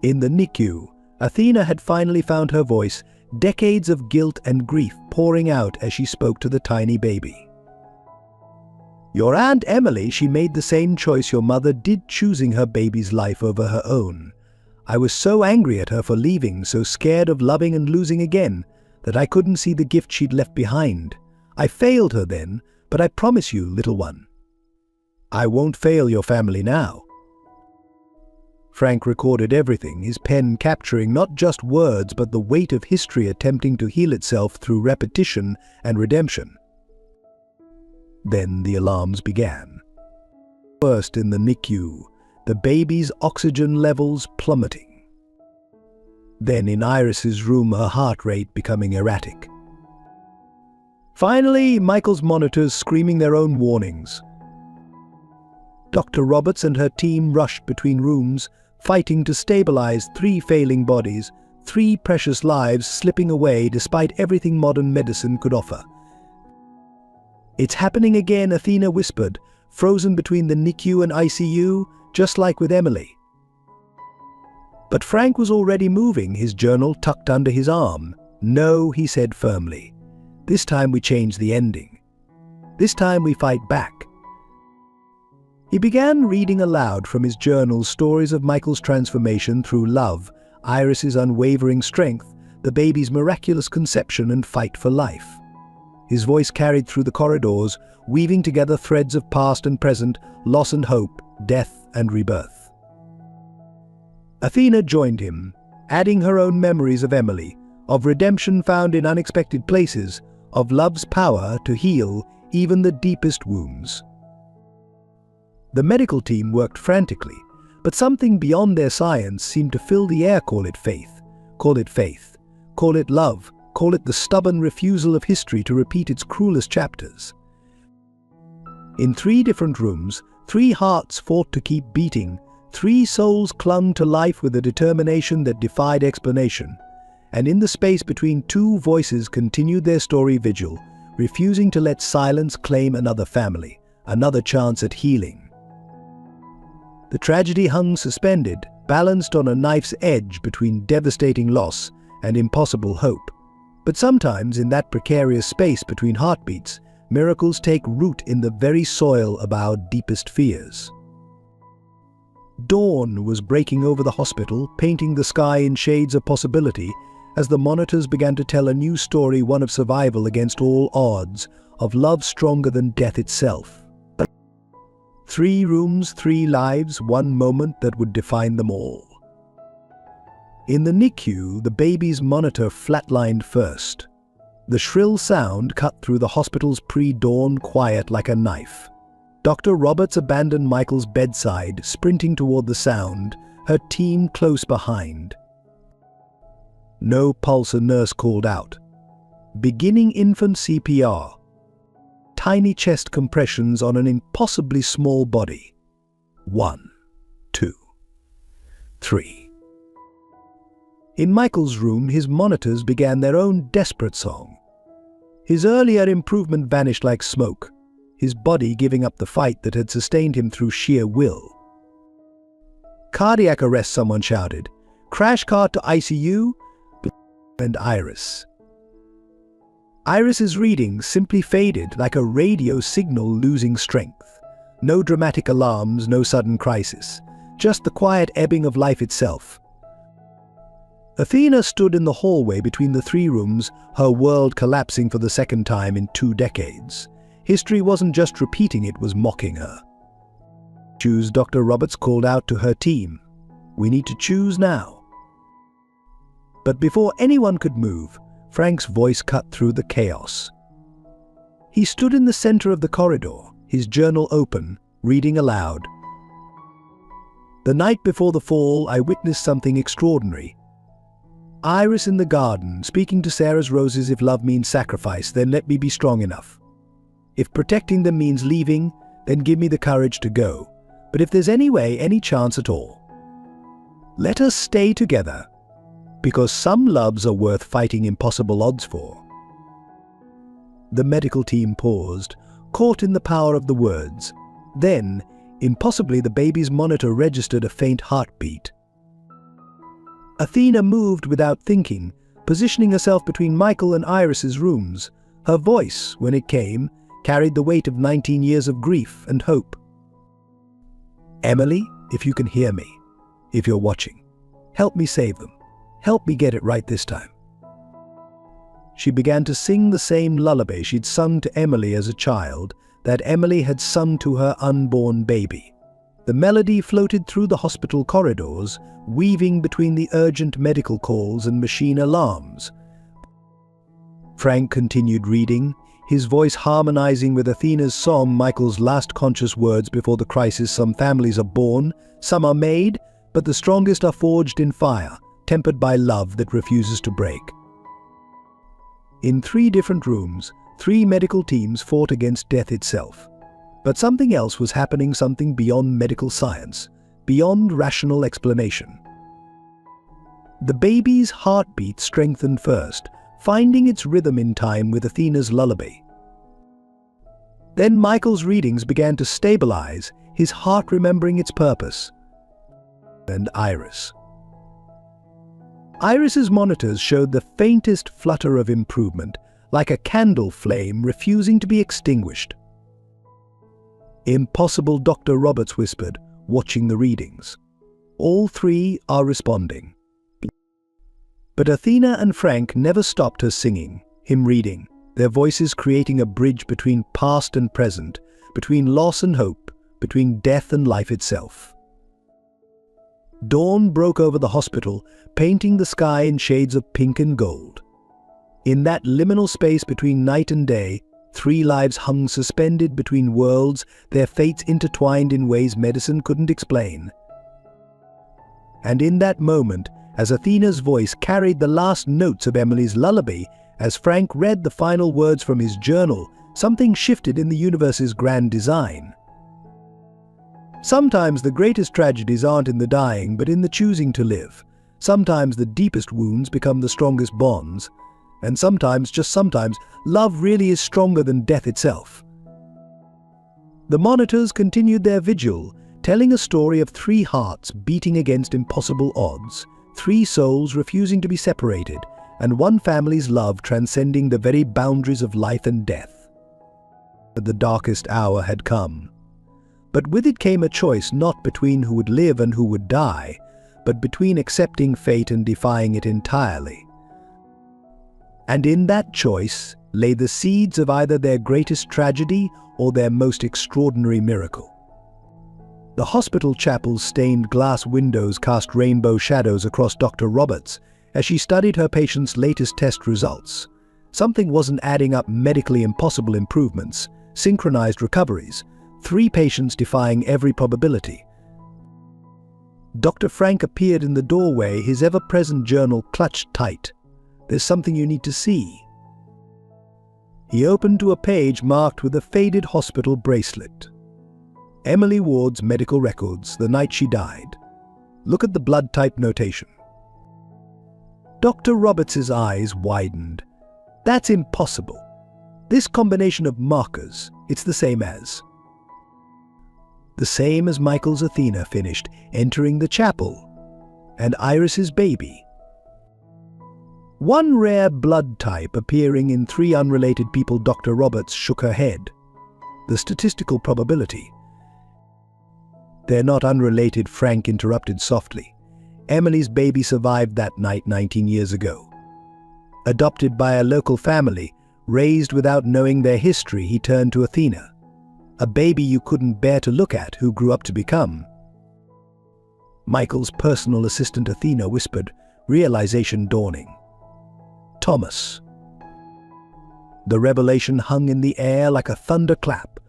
In the NICU, Athena had finally found her voice, decades of guilt and grief pouring out as she spoke to the tiny baby. "Your Aunt Emily, she made the same choice your mother did, choosing her baby's life over her own. I was so angry at her for leaving, so scared of loving and losing again, that I couldn't see the gift she'd left behind. I failed her then, but I promise you, little one, I won't fail your family now." Frank recorded everything, his pen capturing not just words but the weight of history attempting to heal itself through repetition and redemption. Then the alarms began. First in the NICU, the baby's oxygen levels plummeting. Then in Iris's room, her heart rate becoming erratic. Finally, Michael's monitors screaming their own warnings. Dr. Roberts and her team rushed between rooms, fighting to stabilize 3 failing bodies, 3 precious lives slipping away despite everything modern medicine could offer. "It's happening again," Athena whispered, frozen between the NICU and ICU, just like with Emily. But Frank was already moving, his journal tucked under his arm. "No," he said firmly. "This time we change the ending. This time we fight back." He began reading aloud from his journal stories of Michael's transformation through love, Iris's unwavering strength, the baby's miraculous conception and fight for life. His voice carried through the corridors, weaving together threads of past and present, loss and hope, death and rebirth. Athena joined him, adding her own memories of Emily, of redemption found in unexpected places, of love's power to heal even the deepest wounds. The medical team worked frantically, but something beyond their science seemed to fill the air. Call it faith, call it love, call it the stubborn refusal of history to repeat its cruelest chapters. In 3 different rooms, 3 hearts fought to keep beating, 3 souls clung to life with a determination that defied explanation, and in the space between 2 voices continued their story vigil, refusing to let silence claim another family, another chance at healing. The tragedy hung suspended, balanced on a knife's edge between devastating loss and impossible hope. But sometimes, in that precarious space between heartbeats, miracles take root in the very soil of our deepest fears. Dawn was breaking over the hospital, painting the sky in shades of possibility, as the monitors began to tell a new story, one of survival against all odds, of love stronger than death itself. 3 rooms, 3 lives, 1 moment that would define them all. In the NICU, the baby's monitor flatlined first. The shrill sound cut through the hospital's pre-dawn quiet like a knife. Dr. Roberts abandoned Michael's bedside, sprinting toward the sound, her team close behind. No pulse, a nurse called out. Beginning infant CPR. Tiny chest compressions on an impossibly small body. 1, 2, 3. In Michael's room, his monitors began their own desperate song. His earlier improvement vanished like smoke. his body giving up the fight that had sustained him through sheer will. "Cardiac arrest," someone shouted. "Crash cart to ICU?" And Iris. Iris's readings simply faded like a radio signal losing strength. No dramatic alarms, no sudden crisis. Just the quiet ebbing of life itself. Athena stood in the hallway between the 3 rooms, her world collapsing for the second time in 2 decades. History wasn't just repeating, it was mocking her. "Choose," Dr. Roberts called out to her team. "We need to choose now." But before anyone could move, Frank's voice cut through the chaos. He stood in the center of the corridor, his journal open, reading aloud. "The night before the fall, I witnessed something extraordinary. Iris in the garden, speaking to Sarah's roses. If love means sacrifice, then let me be strong enough. If protecting them means leaving, then give me the courage to go. But if there's any way, any chance at all, let us stay together, because some loves are worth fighting impossible odds for." The medical team paused, caught in the power of the words. Then, impossibly, the baby's monitor registered a faint heartbeat. Athena moved without thinking, positioning herself between Michael and Iris's rooms. Her voice, when it came, carried the weight of 19 years of grief and hope. "Emily, if you can hear me, if you're watching, help me save them. Help me get it right this time." She began to sing the same lullaby she'd sung to Emily as a child, that Emily had sung to her unborn baby. The melody floated through the hospital corridors, weaving between the urgent medical calls and machine alarms. Frank continued reading, his voice harmonizing with Athena's song, Michael's last conscious words before the crisis. "Some families are born, some are made, but the strongest are forged in fire, tempered by love that refuses to break." In 3 different rooms, 3 medical teams fought against death itself. But something else was happening, something beyond medical science, beyond rational explanation. The baby's heartbeat strengthened first, finding its rhythm in time with Athena's lullaby. Then Michael's readings began to stabilize, his heart remembering its purpose. And Iris. Iris's monitors showed the faintest flutter of improvement, like a candle flame refusing to be extinguished. "Impossible," Dr. Roberts whispered, watching the readings. "All 3 are responding." But Athena and Frank never stopped her singing, him reading, their voices creating a bridge between past and present, between loss and hope, between death and life itself. Dawn broke over the hospital, painting the sky in shades of pink and gold. In that liminal space between night and day, 3 lives hung suspended between worlds, their fates intertwined in ways medicine couldn't explain. And in that moment, as Athena's voice carried the last notes of Emily's lullaby, as Frank read the final words from his journal, something shifted in the universe's grand design. Sometimes the greatest tragedies aren't in the dying, but in the choosing to live. Sometimes the deepest wounds become the strongest bonds. And sometimes, just sometimes, love really is stronger than death itself. The monitors continued their vigil, telling a story of 3 hearts beating against impossible odds, 3 souls refusing to be separated, and 1 family's love transcending the very boundaries of life and death. The darkest hour had come. But with it came a choice not between who would live and who would die, but between accepting fate and defying it entirely. And in that choice lay the seeds of either their greatest tragedy or their most extraordinary miracle. The hospital chapel's stained glass windows cast rainbow shadows across Dr. Roberts as she studied her patient's latest test results. Something wasn't adding up: medically impossible improvements, synchronized recoveries, 3 patients defying every probability. Dr. Frank appeared in the doorway, his ever-present journal clutched tight. "There's something you need to see." He opened to a page marked with a faded hospital bracelet. Emily Ward's medical records, the night she died. Look at the blood type notation. Dr. Roberts's eyes widened. "That's impossible. This combination of markers," It's the same as Michael's Athena finished entering the chapel, and Iris's baby. One rare blood type appearing in 3 unrelated people. Dr. Roberts shook her head. The statistical probability. They're not unrelated, Frank interrupted softly. Emily's baby survived that night 19 years ago. Adopted by a local family, raised without knowing their history, he turned to Athena. A baby you couldn't bear to look at, who grew up to become Michael's personal assistant. Athena whispered, realization dawning. Thomas. The revelation hung in the air like a thunderclap.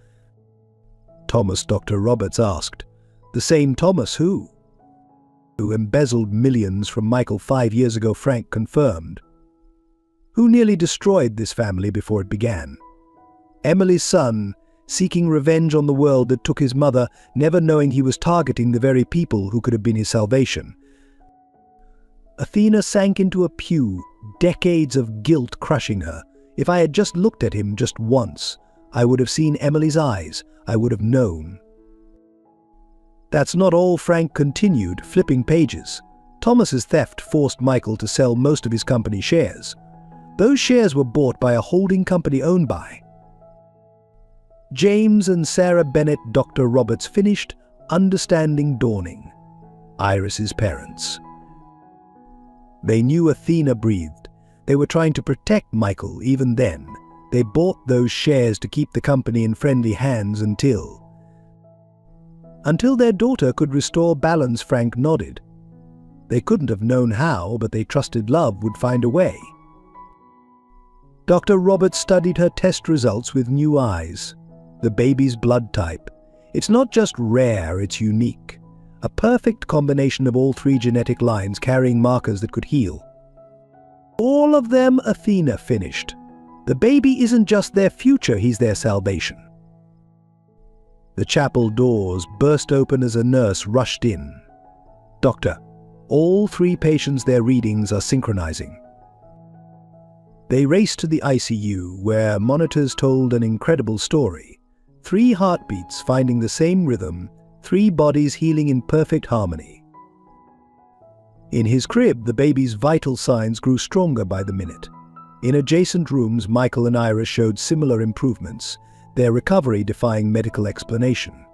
Thomas, Dr. Roberts asked. The same Thomas who embezzled millions from Michael 5 years ago, Frank confirmed. Who nearly destroyed this family before it began. Emily's son, seeking revenge on the world that took his mother, never knowing he was targeting the very people who could have been his salvation. Athena sank into a pew, decades of guilt crushing her. If I had just looked at him just once, I would have seen Emily's eyes. I would have known. That's not all, Frank continued, flipping pages. Thomas's theft forced Michael to sell most of his company shares. Those shares were bought by a holding company owned by James and Sarah Bennett. Dr. Roberts finished, understanding dawning. Iris's parents. They knew. Athena breathed. They were trying to protect Michael even then. They bought those shares to keep the company in friendly hands until their daughter could restore balance. Frank nodded. They couldn't have known how, but they trusted love would find a way. Dr. Roberts studied her test results with new eyes. The baby's blood type. It's not just rare, it's unique. A perfect combination of all 3 genetic lines carrying markers that could heal. All of them, Athena finished. The baby isn't just their future, he's their salvation. The chapel doors burst open as a nurse rushed in. Doctor, all 3 patients, their readings are synchronizing. They raced to the ICU, where monitors told an incredible story. 3 heartbeats finding the same rhythm, 3 bodies healing in perfect harmony. In his crib, the baby's vital signs grew stronger by the minute. In adjacent rooms, Michael and Iris showed similar improvements, their recovery defying medical explanation.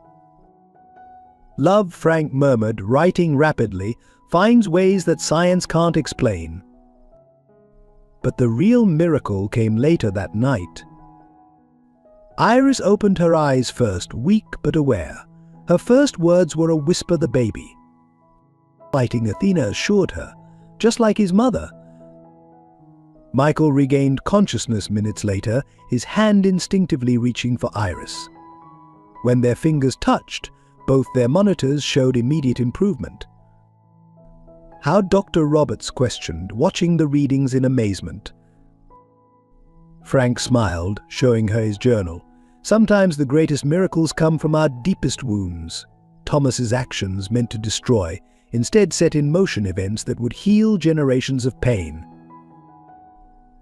Love, Frank murmured, writing rapidly, finds ways that science can't explain. But the real miracle came later that night. Iris opened her eyes first, weak but aware. Her first words were a whisper, the baby. Fighting, Athena assured her, just like his mother. Michael regained consciousness minutes later, his hand instinctively reaching for Iris. When their fingers touched, both their monitors showed immediate improvement. How? Dr. Roberts questioned, watching the readings in amazement. Frank smiled, showing her his journal. Sometimes the greatest miracles come from our deepest wounds. Thomas's actions meant to destroy, instead set in motion events that would heal generations of pain.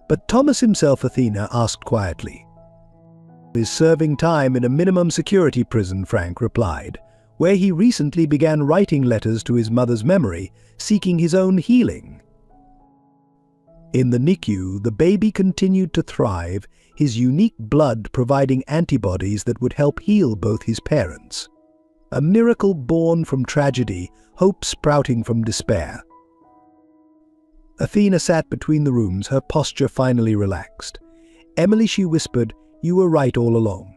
But Thomas himself, Athena asked quietly. Is serving time in a minimum security prison, Frank replied, where he recently began writing letters to his mother's memory, seeking his own healing. In the NICU, the baby continued to thrive, his unique blood providing antibodies that would help heal both his parents. A miracle born from tragedy, hope sprouting from despair. Athena sat between the rooms, her posture finally relaxed. Emily, she whispered, you were right all along.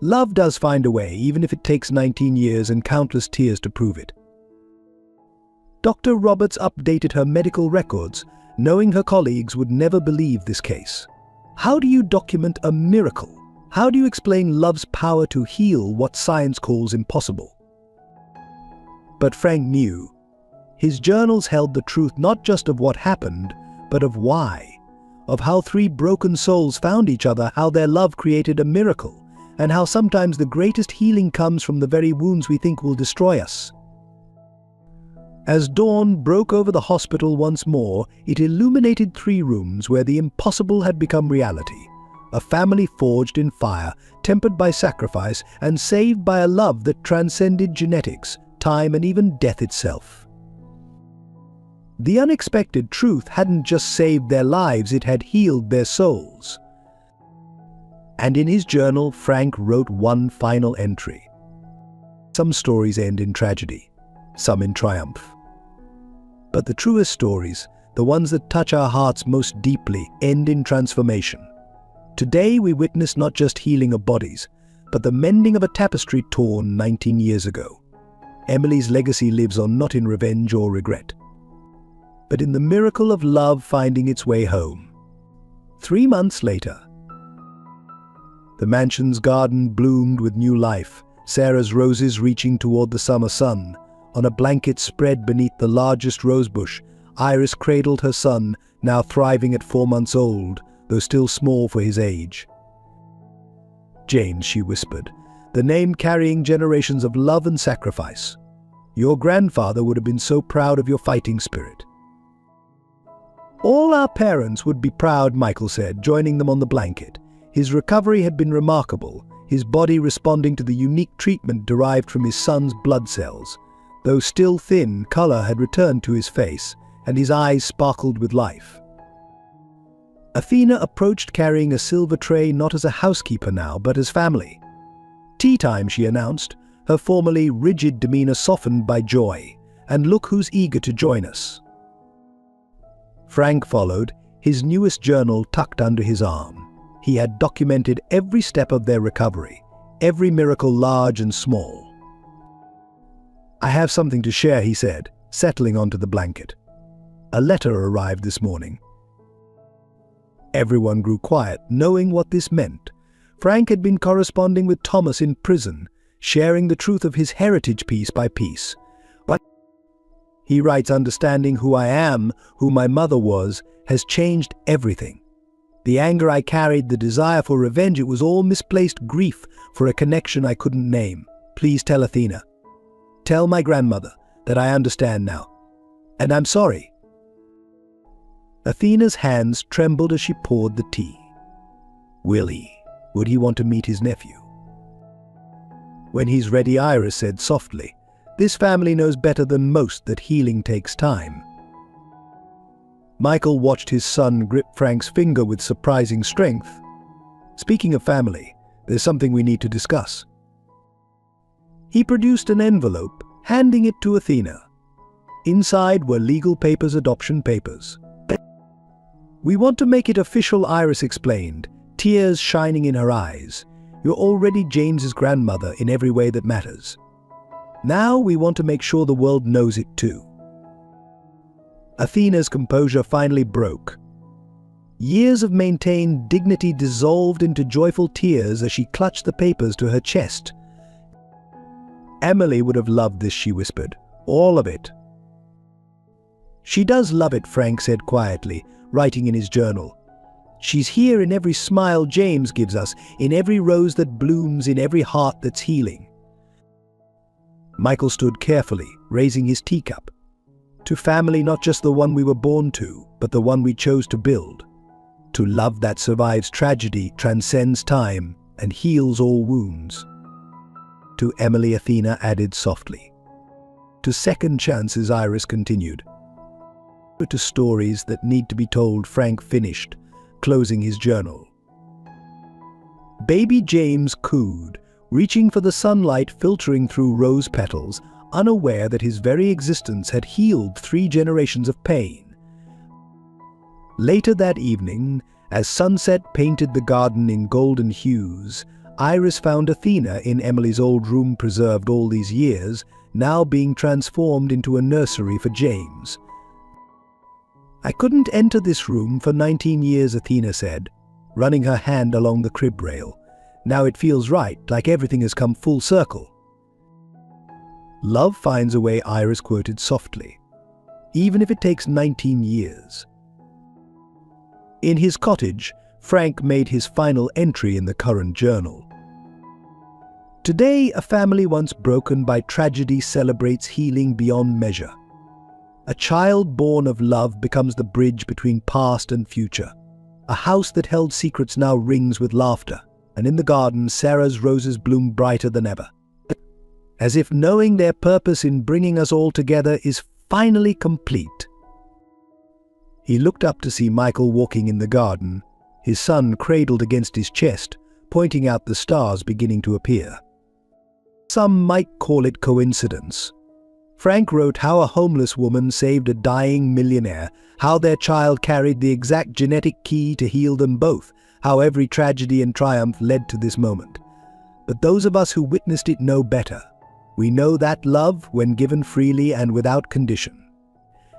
Love does find a way, even if it takes 19 years and countless tears to prove it. Dr. Roberts updated her medical records, knowing her colleagues would never believe this case. How do you document a miracle? How do you explain love's power to heal what science calls impossible? But Frank knew. His journals held the truth not just of what happened, but of why. Of how 3 broken souls found each other, how their love created a miracle, and how sometimes the greatest healing comes from the very wounds we think will destroy us. As dawn broke over the hospital once more, it illuminated 3 rooms where the impossible had become reality. a family forged in fire, tempered by sacrifice, and saved by a love that transcended genetics, time, and even death itself. The unexpected truth hadn't just saved their lives, it had healed their souls. And in his journal, Frank wrote one final entry. Some stories end in tragedy, some in triumph. But the truest stories, the ones that touch our hearts most deeply, end in transformation. Today we witness not just healing of bodies, but the mending of a tapestry torn 19 years ago. Emily's legacy lives on not in revenge or regret, but in the miracle of love finding its way home. 3 months later, the mansion's garden bloomed with new life, Sarah's roses reaching toward the summer sun. On a blanket spread beneath the largest rosebush, Iris cradled her son, now thriving at 4 months old, though still small for his age. "James," she whispered, the name carrying generations of love and sacrifice. "Your grandfather would have been so proud of your fighting spirit." "All our parents would be proud," Michael said, joining them on the blanket. His recovery had been remarkable, his body responding to the unique treatment derived from his son's blood cells. Though still thin, color had returned to his face, and his eyes sparkled with life. Athena approached carrying a silver tray, not as a housekeeper now, but as family. "Tea time," she announced, her formerly rigid demeanor softened by joy. "And look who's eager to join us." Frank followed, his newest journal tucked under his arm. He had documented every step of their recovery, every miracle large and small. "I have something to share," he said, settling onto the blanket. "A letter arrived this morning." Everyone grew quiet, knowing what this meant. Frank had been corresponding with Thomas in prison, sharing the truth of his heritage piece by piece. But he writes, "Understanding who I am, who my mother was, has changed everything. The anger I carried, the desire for revenge, it was all misplaced grief for a connection I couldn't name. Please tell Athena. Tell my grandmother that I understand now. And I'm sorry." Athena's hands trembled as she poured the tea. Will he? Would he want to meet his nephew? "When he's ready," Iris said softly. "This family knows better than most that healing takes time." Michael watched his son grip Frank's finger with surprising strength. "Speaking of family, there's something we need to discuss." He produced an envelope, handing it to Athena. Inside were legal papers, adoption papers. "We want to make it official," Iris explained, tears shining in her eyes. "You're already James's grandmother in every way that matters. Now we want to make sure the world knows it too." Athena's composure finally broke. Years of maintained dignity dissolved into joyful tears as she clutched the papers to her chest. "Emily would have loved this," she whispered. "All of it." "She does love it," Frank said quietly, writing in his journal. "She's here in every smile James gives us, in every rose that blooms, in every heart that's healing." Michael stood carefully, raising his teacup. "To family, not just the one we were born to, but the one we chose to build. To love that survives tragedy, transcends time, and heals all wounds." "To Emily," Athena added softly. "To second chances," Iris continued. "To stories that need to be told," Frank finished, closing his journal. Baby James cooed, reaching for the sunlight filtering through rose petals, unaware that his very existence had healed 3 generations of pain. Later that evening, as sunset painted the garden in golden hues, Iris found Athena in Emily's old room, preserved all these years, now being transformed into a nursery for James. "I couldn't enter this room for 19 years, Athena said, running her hand along the crib rail. "Now it feels right, like everything has come full circle." "Love finds a way," Iris quoted softly, "even if it takes 19 years. In his cottage, Frank made his final entry in the current journal. "Today, a family once broken by tragedy celebrates healing beyond measure. A child born of love becomes the bridge between past and future. A house that held secrets now rings with laughter, and in the garden Sarah's roses bloom brighter than ever, as if knowing their purpose in bringing us all together is finally complete. He looked up to see Michael walking in the garden, his son cradled against his chest, pointing out the stars beginning to appear. Some might call it coincidence. Frank wrote how a homeless woman saved a dying millionaire, how their child carried the exact genetic key to heal them both, how every tragedy and triumph led to this moment. But those of us who witnessed it know better. We know that love, when given freely and without condition,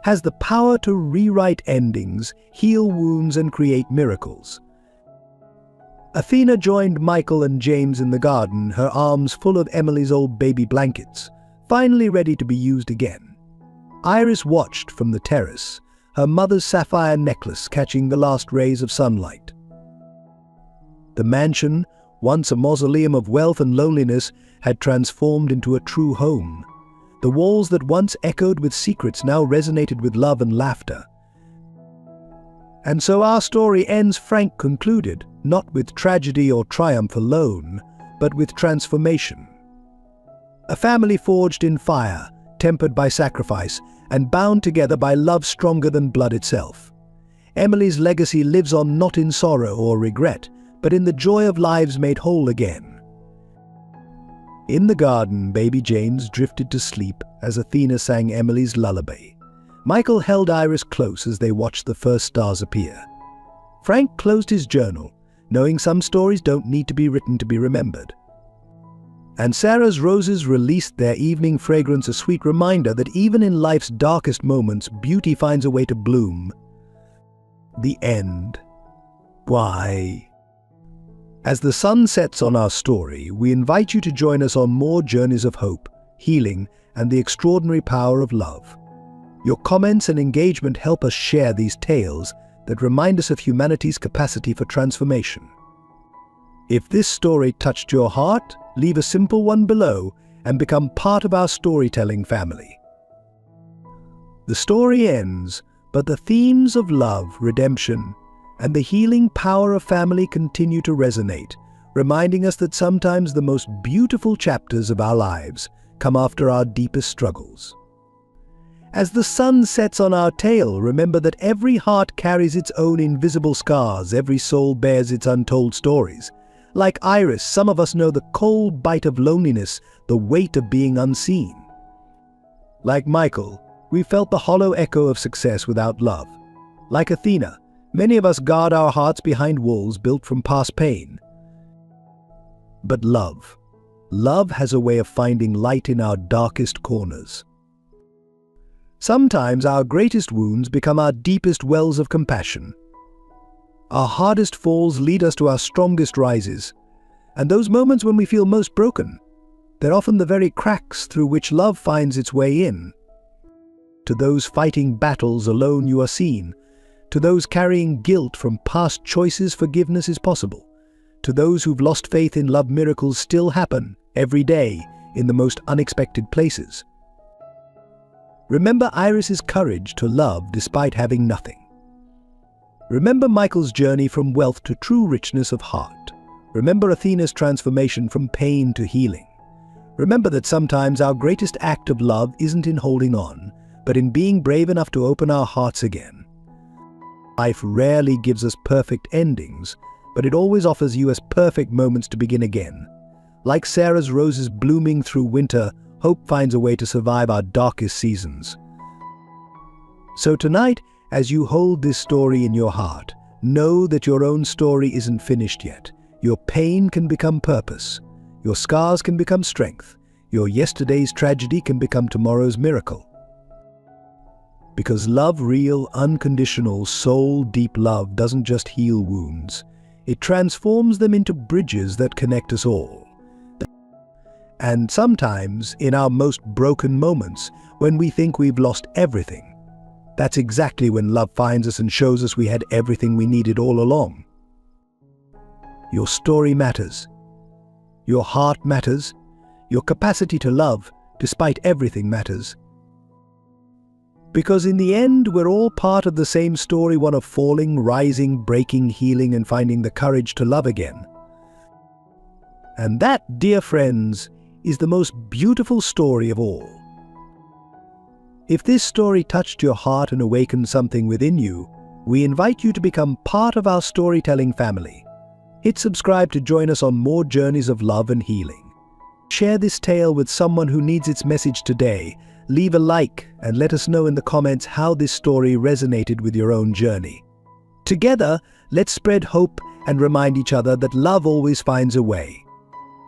has the power to rewrite endings, heal wounds, and create miracles. Athena joined Michael and James in the garden, her arms full of Emily's old baby blankets, finally ready to be used again. Iris watched from the terrace, her mother's sapphire necklace catching the last rays of sunlight. The mansion, once a mausoleum of wealth and loneliness, had transformed into a true home. The walls that once echoed with secrets now resonated with love and laughter. And so our story ends, Frank concluded, not with tragedy or triumph alone, but with transformation. A family forged in fire, tempered by sacrifice, and bound together by love stronger than blood itself. Emily's legacy lives on not in sorrow or regret, but in the joy of lives made whole again. In the garden, baby James drifted to sleep as Athena sang Emily's lullaby. Michael held Iris close as they watched the first stars appear. Frank closed his journal, knowing some stories don't need to be written to be remembered. And Sarah's roses released their evening fragrance, a sweet reminder that even in life's darkest moments, beauty finds a way to bloom. The end. Why? As the sun sets on our story, we invite you to join us on more journeys of hope, healing, and the extraordinary power of love. Your comments and engagement help us share these tales that remind us of humanity's capacity for transformation. If this story touched your heart, leave a simple one below and become part of our storytelling family. The story ends, but the themes of love, redemption, and the healing power of family continue to resonate, reminding us that sometimes the most beautiful chapters of our lives come after our deepest struggles. As the sun sets on our tale, remember that every heart carries its own invisible scars, every soul bears its untold stories. Like Iris, some of us know the cold bite of loneliness, the weight of being unseen. Like Michael, we felt the hollow echo of success without love. Like Athena, many of us guard our hearts behind walls built from past pain. But love has a way of finding light in our darkest corners. Sometimes our greatest wounds become our deepest wells of compassion. Our hardest falls lead us to our strongest rises, and those moments when we feel most broken, they're often the very cracks through which love finds its way in. To those fighting battles alone you are seen. To those carrying guilt from past choices, forgiveness is possible. To those who've lost faith in love, miracles still happen every day in the most unexpected places. Remember Iris's courage to love despite having nothing. Remember Michael's journey from wealth to true richness of heart. Remember Athena's transformation from pain to healing. Remember that sometimes our greatest act of love isn't in holding on, but in being brave enough to open our hearts again. Life rarely gives us perfect endings, but it always offers you as perfect moments to begin again. Like Sarah's roses blooming through winter, hope finds a way to survive our darkest seasons. So tonight, as you hold this story in your heart, know that your own story isn't finished yet. Your pain can become purpose. Your scars can become strength. Your yesterday's tragedy can become tomorrow's miracle. Because love, real, unconditional, soul-deep love doesn't just heal wounds. It transforms them into bridges that connect us all. And sometimes, in our most broken moments, when we think we've lost everything, that's exactly when love finds us and shows us we had everything we needed all along. Your story matters. Your heart matters. Your capacity to love, despite everything, matters. Because in the end, we're all part of the same story, one of falling, rising, breaking, healing, and finding the courage to love again. And that, dear friends, is the most beautiful story of all. If this story touched your heart and awakened something within you, we invite you to become part of our storytelling family. Hit subscribe to join us on more journeys of love and healing. Share this tale with someone who needs its message today. Leave a like and let us know in the comments how this story resonated with your own journey. Together, let's spread hope and remind each other that love always finds a way.